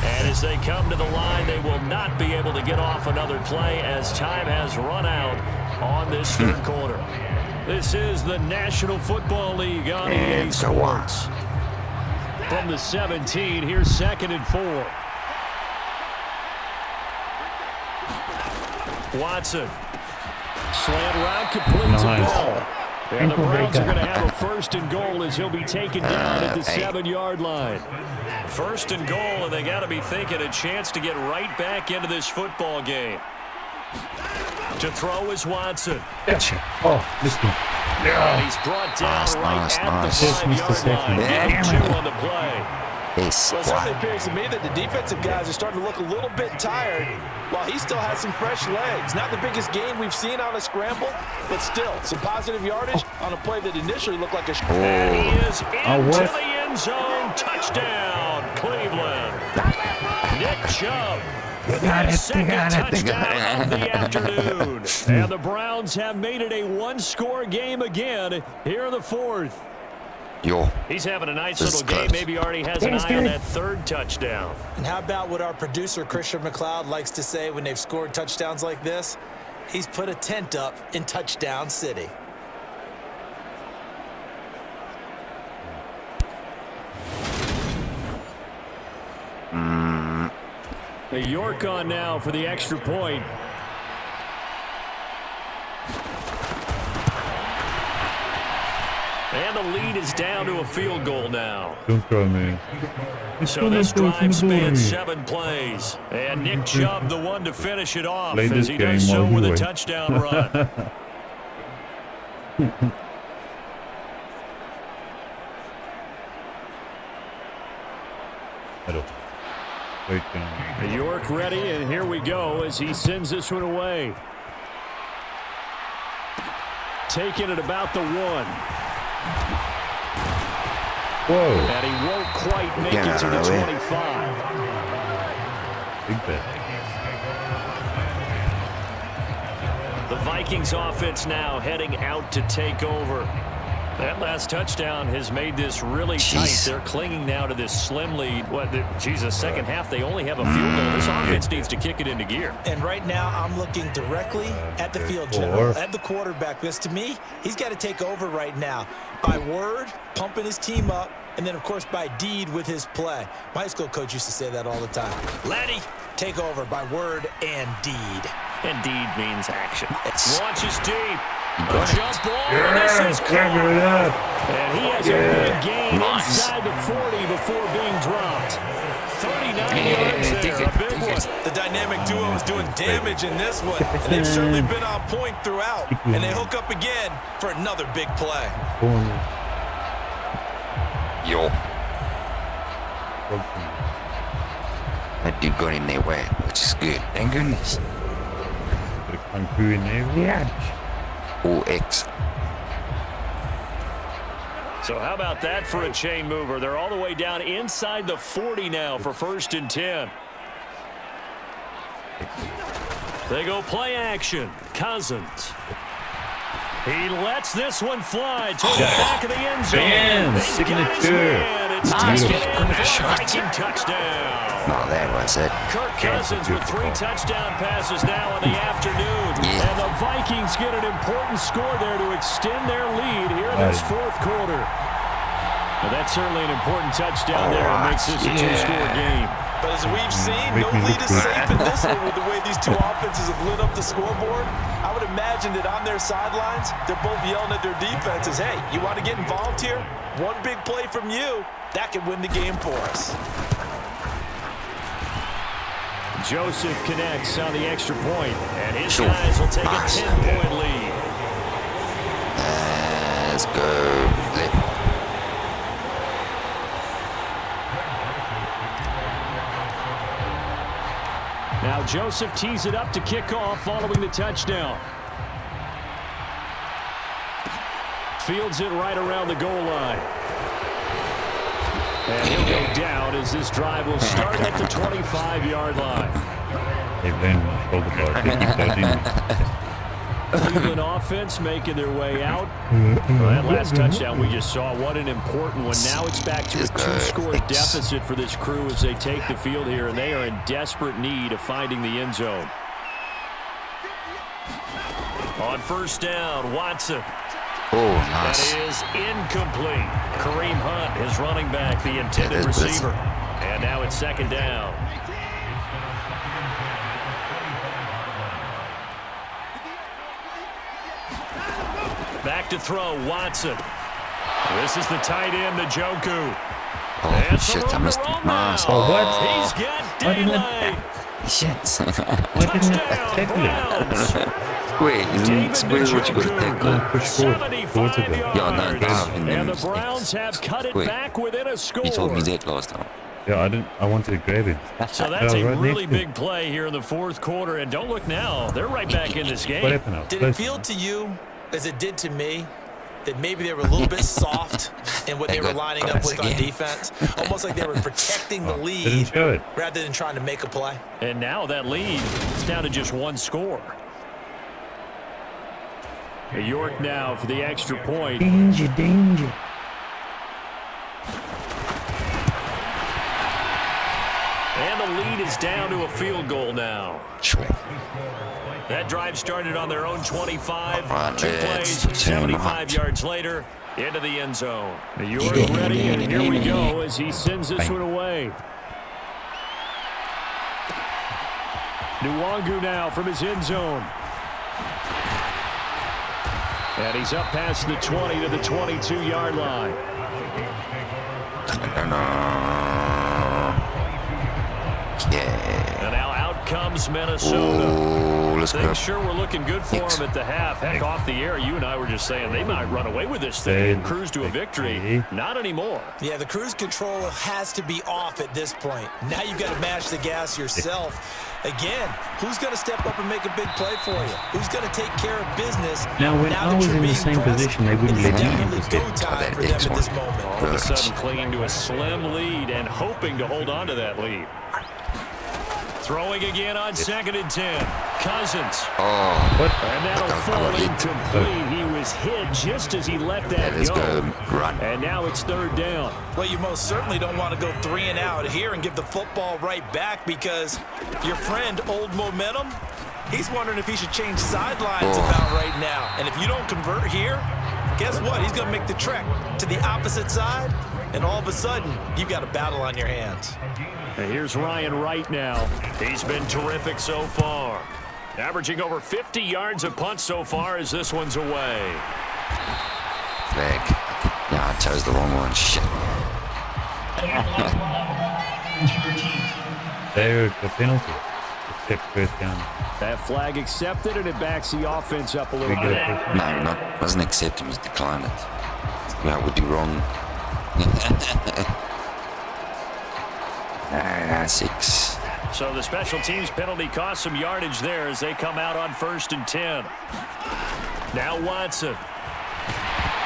E: And as they come to the line, they will not be able to get off another play as time has run out on this third quarter. This is the National Football League on EA Sports. From the 17, here's 2nd and 4. Watson. Slant route completes a ball. And the Browns are going to have a 1st and goal as he'll be taken down at the 7-yard line. 1st and goal, and they got to be thinking a chance to get right back into this football game. To throw is Watson.
C: Oh, listen.
E: And he's brought down at the 5-yard line. Getting 2 on the play.
F: Well, it certainly appears to me that the defensive guys are starting to look a little bit tired while he still has some fresh legs. Not the biggest gain we've seen on a scramble, but still some positive yardage on a play that initially looked like a
E: And he is into the end zone. Touchdown, Cleveland. Nick Chubb. His second touchdown of the afternoon. And the Browns have made it a 1-score game again here in the 4th. He's having a nice little game. Maybe already has an eye on that 3rd touchdown.
F: And how about what our producer, Christian McLeod, likes to say when they've scored touchdowns like this? He's put a tent up in Touchdown City.
E: The York on now for the extra point. And the lead is down to a field goal now.
C: Don't throw me.
E: So this drive spans 7 plays. And Nick Chubb, the one to finish it off as he does so with a touchdown run. York ready, and here we go as he sends this one away. Taking it about the 1.
C: Whoa.
E: And he won't quite make it to the 25.
C: Big bet.
E: The Vikings offense now heading out to take over. That last touchdown has made this really tight. They're clinging now to this slim lead. Second half, they only have a field goal. This offense needs to kick it into gear.
F: And right now, I'm looking directly at the field general, at the quarterback. Because to me, he's got to take over right now. By word, pumping his team up, and then, of course, by deed with his play. My high school coach used to say that all the time. Laddie, take over by word and deed.
E: And deed means action. Launches deep. A jump ball, and this is caught. And he has a big gain inside the 40 before being dropped. 39 yards there, a big one.
F: The dynamic duo is doing damage in this one, and they've certainly been on point throughout. And they hook up again for another big play.
B: That dude got in there wet, which is good. Thank goodness.
C: Bit of kung fu in there. Yeah.
B: OX.
E: So how about that for a chain mover? They're all the way down inside the 40 now for 1st and 10. They go play action. Cousins. He lets this one fly to the back of the end zone.
C: Signature.
E: It's Viking touchdown.
B: No, that was it.
E: Kirk Cousins with 3 touchdown passes now in the afternoon.
B: Yeah.
E: And the Vikings get an important score there to extend their lead here in this 4th quarter. Well, that's certainly an important touchdown there. It makes this a 2-score game.
F: But as we've seen, no lead is safe in this one with the way these two offenses have lit up the scoreboard. I would imagine that on their sidelines, they're both yelling at their defenses, hey, you want to get involved here? One big play from you, that could win the game for us.
E: Joseph connects on the extra point, and his guys will take a 10-point lead.
B: Let's go.
E: Now Joseph tees it up to kick off following the touchdown. Fields it right around the goal line. And he'll go down as this drive will start at the 25-yard line.
C: They've then pulled the ball.
E: Cleveland offense making their way out. Well, that last touchdown we just saw, what an important one. Now it's back to a 2-score deficit for this crew as they take the field here, and they are in desperate need of finding the end zone. On first down, Watson.
B: Oh, nice.
E: That is incomplete. Kareem Hunt, his running back, the intended receiver. And now it's second down. Back to throw, Watson. This is the tight end, Njoku.
B: Oh, shit, I missed it. Nice.
C: Oh, what?
E: He's got daylight.
B: Shit.
E: Touchdown, Browns.
B: Square, what you got to tackle?
C: Push forward.
E: 75
C: Yeah,
E: yards.
B: no,
E: And the Browns have cut it back within a score.
B: You told me that last time.
C: Yeah, I wanted to grab it.
E: So that's
C: Yeah,
E: a
C: right
E: really
C: next to it.
E: big play here in the fourth quarter. And don't look now. They're right back in this game.
C: What happened now?
F: Did it feel to you, as it did to me, that maybe they were a little bit soft in what they were lining up with on defense? Almost like they were protecting the lead
C: Didn't show it.
F: rather than trying to make a play.
E: And now that lead is down to just one score. York now for the extra point.
A: Danger, danger.
E: And the lead is down to a field goal now. That drive started on their own 25.
B: Right,
E: Two
B: let's
E: plays,
B: turn
E: 75
B: right.
E: yards later, into the end zone. York ready, and here we go as he sends this one away. Nwangu now from his end zone. And he's up past the 20 to the 22-yard line.
B: Yeah.
E: And now out comes Minnesota.
B: Oh, let's go.
E: Things sure were looking good for him at the half. Heck, off the air, you and I were just saying they might run away with this thing and cruise to a victory. Not anymore.
F: Yeah, the cruise control has to be off at this point. Now you've got to mash the gas yourself. Again, who's going to step up and make a big play for you? Who's going to take care of business?
A: Now, when I was in the same position, they wouldn't let me in
F: Definitely
A: this
F: go
A: game.
F: time for them at this moment.
E: All of a sudden clinging to a slim lead and hoping to hold on to that lead. Throwing again on 2nd and 10. Cousins.
B: Oh,
C: What?
E: And that'll fall incomplete. He was hit just as he let that
B: let's
E: go.
B: go. Run.
E: And now it's third down.
F: Well, you most certainly don't want to go 3 and out here and give the football right back because your friend, Old Momentum, he's wondering if he should change sidelines about right now. And if you don't convert here, guess what? He's going to make the trek to the opposite side, and all of a sudden, you've got a battle on your hands.
E: And here's Ryan Wright now. He's been terrific so far. Averaging over 50 yards a punt so far as this one's away.
B: Flag. Yeah, I chose the wrong one. Shit.
C: There, the penalty. Except first down.
E: That flag accepted, and it backs the offense up a little
C: We get
E: bit.
C: a first down.
B: No, wasn't accept him, just declined it. Yeah, I would do wrong. 6.
E: So the special teams penalty cost some yardage there as they come out on 1st and 10. Now Watson.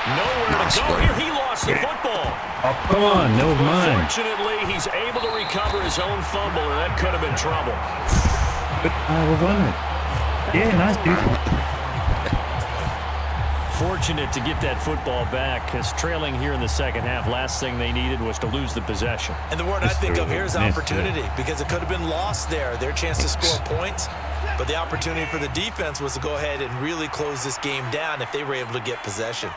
E: Nowhere to go here. He lost the football.
C: Oh, come on. That was mine.
E: Fortunately, he's able to recover his own fumble, and that could have been trouble.
C: But I was on it. Yeah, nice, dude.
E: Fortunate to get that football back, because trailing here in the second half, last thing they needed was to lose the possession.
F: And the word I think of here is
C: Yes,
F: opportunity because it could have been lost there, their chance to score points. But the opportunity for the defense was to go ahead and really close this game down if they were able to get possession.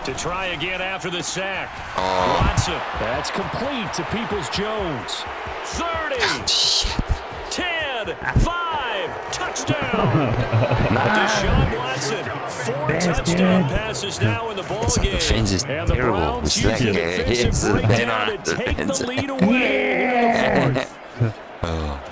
E: To try again after the sack. Watson. That's complete to Peoples-Jones. 30. 10. 5. Touchdown. Deshaun Watson. 4 touchdown passes now in the ball game.
B: Defense is
E: And the
B: terrible.
E: Browns
B: It's
E: use
B: like,
E: the
B: it's
E: defensive
B: the
E: breakdown
B: banner
E: to take
B: defense.
E: the lead away in the fourth.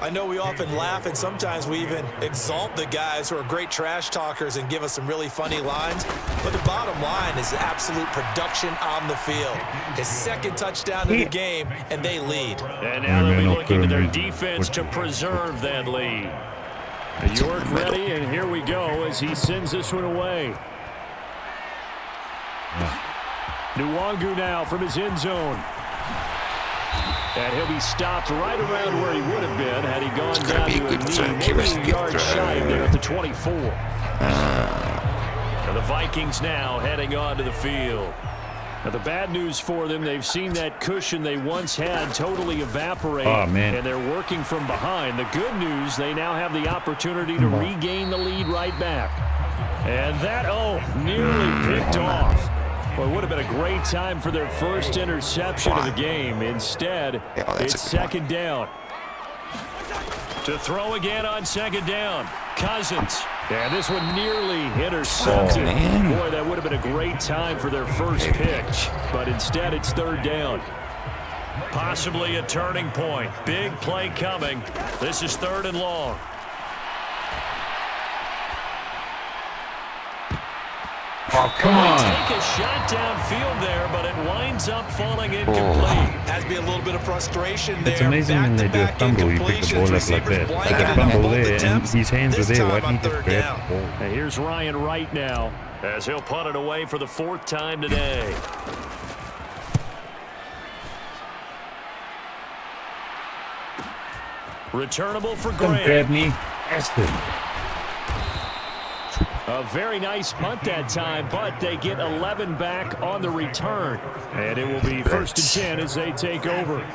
F: I I know we often laugh, and sometimes we even exalt the guys who are great trash talkers and give us some really funny lines. But the bottom line is absolute production on the field. His second touchdown of the game, and they lead.
E: And now they'll be looking to their defense to preserve that lead. York ready, and here we go as he sends this one away. Nwangu now from his end zone. And he'll be stopped right around where he would have been had he gone down to a knee, maybe a yard shy of there at the 24. And the Vikings now heading onto the field. Now, the bad news for them, they've seen that cushion they once had totally evaporate, and they're working from behind. The good news, they now have the opportunity to regain the lead right back. And that, nearly picked off. Well, it would have been a great time for their first interception of the game. Instead, it's second down. To throw again on second down, Cousins. And this one nearly intercepted. Boy, that would have been a great time for their first pitch. But instead, it's third down. Possibly a turning point. Big play coming. This is third and long.
C: Oh, come on.
E: Take a shot downfield there, but it winds up falling incomplete.
F: Has to be a little bit of frustration there.
C: It's amazing when they do a fumble, you pick the ball up like that. Like a fumble there, and his hands were there. Why didn't he just grab the ball?
E: And here's Ryan Wright now, as he'll punt it away for the fourth time today. Returnable for
C: Don't
E: Grant.
C: grab me. Bastard.
E: A very nice punt that time, but they get 11 back on the return. And it will be first and 10 as they take over.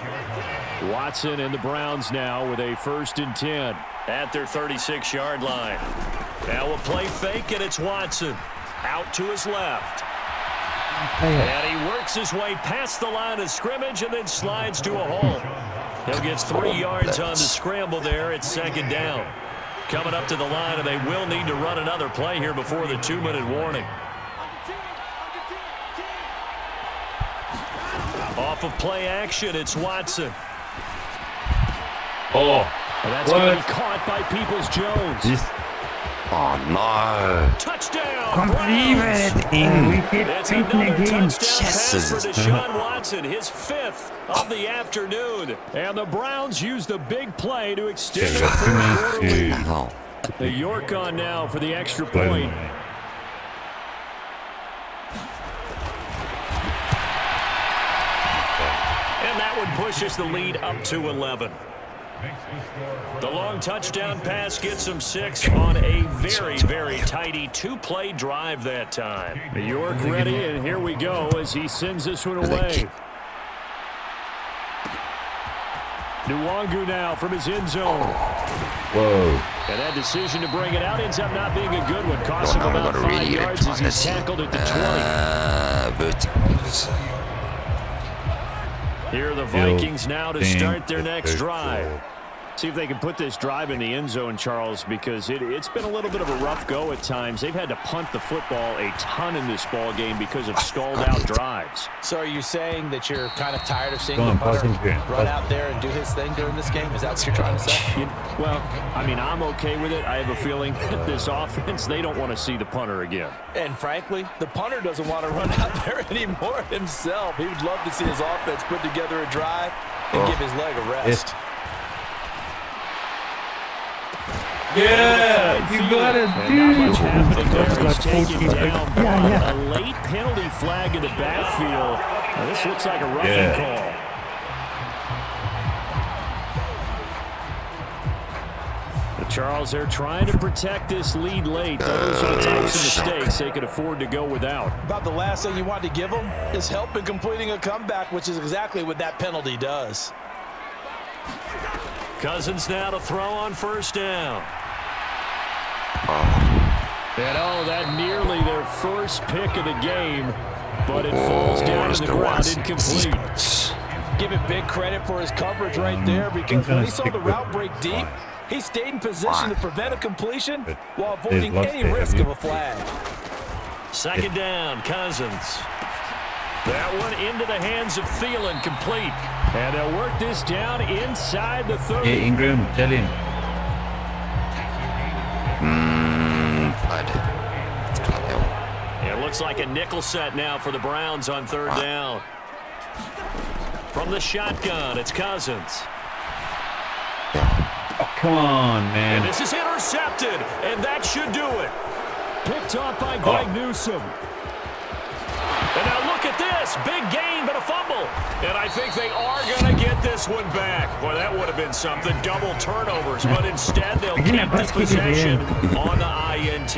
E: Watson and the Browns now with a first and 10 at their 36-yard line. Now a play fake, and it's Watson out to his left. And he works his way past the line of scrimmage and then slides to a hole. He'll get 3 yards on the scramble there at second down. Coming up to the line, and they will need to run another play here before the 2-minute warning. Off of play action, it's Watson.
C: Oh,
E: And that's going to be caught by Peoples-Jones.
B: Oh, no.
E: Touchdown,
A: Completed
E: Browns.
A: in wicket
E: It's
A: taking
E: another
A: again.
E: touchdown pass for Deshaun Watson, his 5th of the afternoon. And the Browns use the big play to extend their third-quarter lead.
B: Hell.
E: The York on now for the extra point. And that one pushes the lead up to 11. The long touchdown pass gets them 6 on a very, very tidy 2-play drive that time. The York ready, and here we go as he sends this one away. Nwangu now from his end zone.
C: whoa.
E: And that decision to bring it out ends up not being a good one. Cost him about 5 yards as he's tackled at the 20. Here are the Vikings now to start their next drive. See if they can put this drive in the end zone, Charles, because it's been a little bit of a rough go at times. They've had to punt the football a ton in this ball game because of stalled-out drives.
F: So are you saying that you're kind of tired of seeing the punter run out there and do his thing during this game? Is that what you're trying to say?
E: Well, I mean, I'm okay with it. I have a feeling that this offense, they don't want to see the punter again.
F: And frankly, the punter doesn't want to run out there anymore himself. He would love to see his offense put together a drive and give his leg a rest.
A: Yeah, you gotta do.
E: He's taken down by a late penalty flag in the backfield. Now, this looks like a roughing call. But Charles, they're trying to protect this lead late. Those are the types of mistakes they could afford to go without.
F: About the last thing you want to give them is help in completing a comeback, which is exactly what that penalty does.
E: Cousins now to throw on first down. And that nearly their first pick of the game, but it falls down to the ground incomplete.
F: Give it big credit for his coverage right there, because when he saw the route break deep, he stayed in position to prevent a completion while avoiding any risk of a flag.
E: Second down, Cousins. That one into the hands of Thielen, complete. And they'll work this down inside the 30.
C: Hey, Ingram, tell him.
B: Flood. It's Flood Hill.
E: It looks like a nickel set now for the Browns on third down. From the shotgun, it's Cousins.
C: Oh, come on, man.
E: And this is intercepted, and that should do it. Picked off by Greg Newsome. And now look at this. Big gain, but a fumble. And I think they are going to get this one back. Boy, that would have been something. Double turnovers, but instead they'll keep the possession on the INT.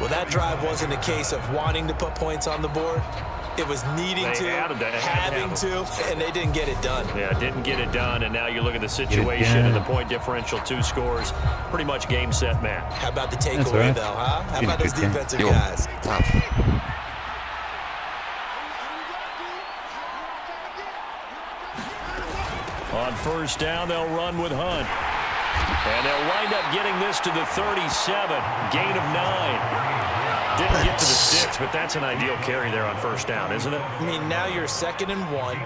F: Well, that drive wasn't a case of wanting to put points on the board. It was needing to, having to, and they didn't get it done.
E: Yeah, didn't get it done, and now you look at the situation and the point differential, 2 scores, pretty much game, set, match.
F: How about the takeaway, though, huh? How about those defensive guys?
E: On first down, they'll run with Hunt. And they'll wind up getting this to the 37, gain of 9. Didn't get to the sticks, but that's an ideal carry there on first down, isn't it?
F: I mean, now you're 2nd and 1.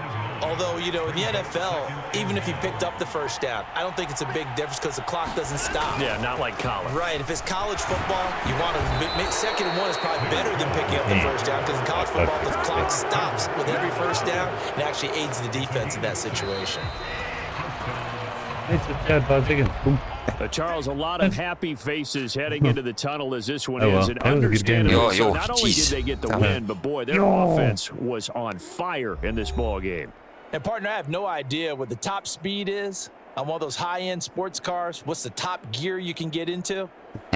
F: Although, you know, in the NFL, even if you picked up the first down, I don't think it's a big difference because the clock doesn't stop.
E: Yeah, not like college.
F: Right. If it's college football, you want to make 2nd and 1 is probably better than picking up the first down because in college football, the clock stops with every first down and actually aids the defense in that situation.
C: It's a third ball again. Boom.
E: Charles, a lot of happy faces heading into the tunnel as this one is. And
C: that was a good game.
E: understandable. So not only did they get the win, but boy, their offense was on fire in this ball game.
F: And partner, I have no idea what the top speed is on one of those high-end sports cars. What's the top gear you can get into?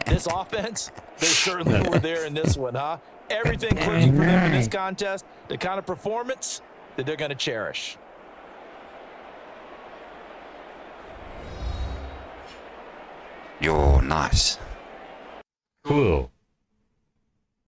F: This offense, they certainly were there in this one, huh? Everything clicking for them in this contest, the kind of performance that they're going to cherish.
B: Yo, nice.
C: Cool.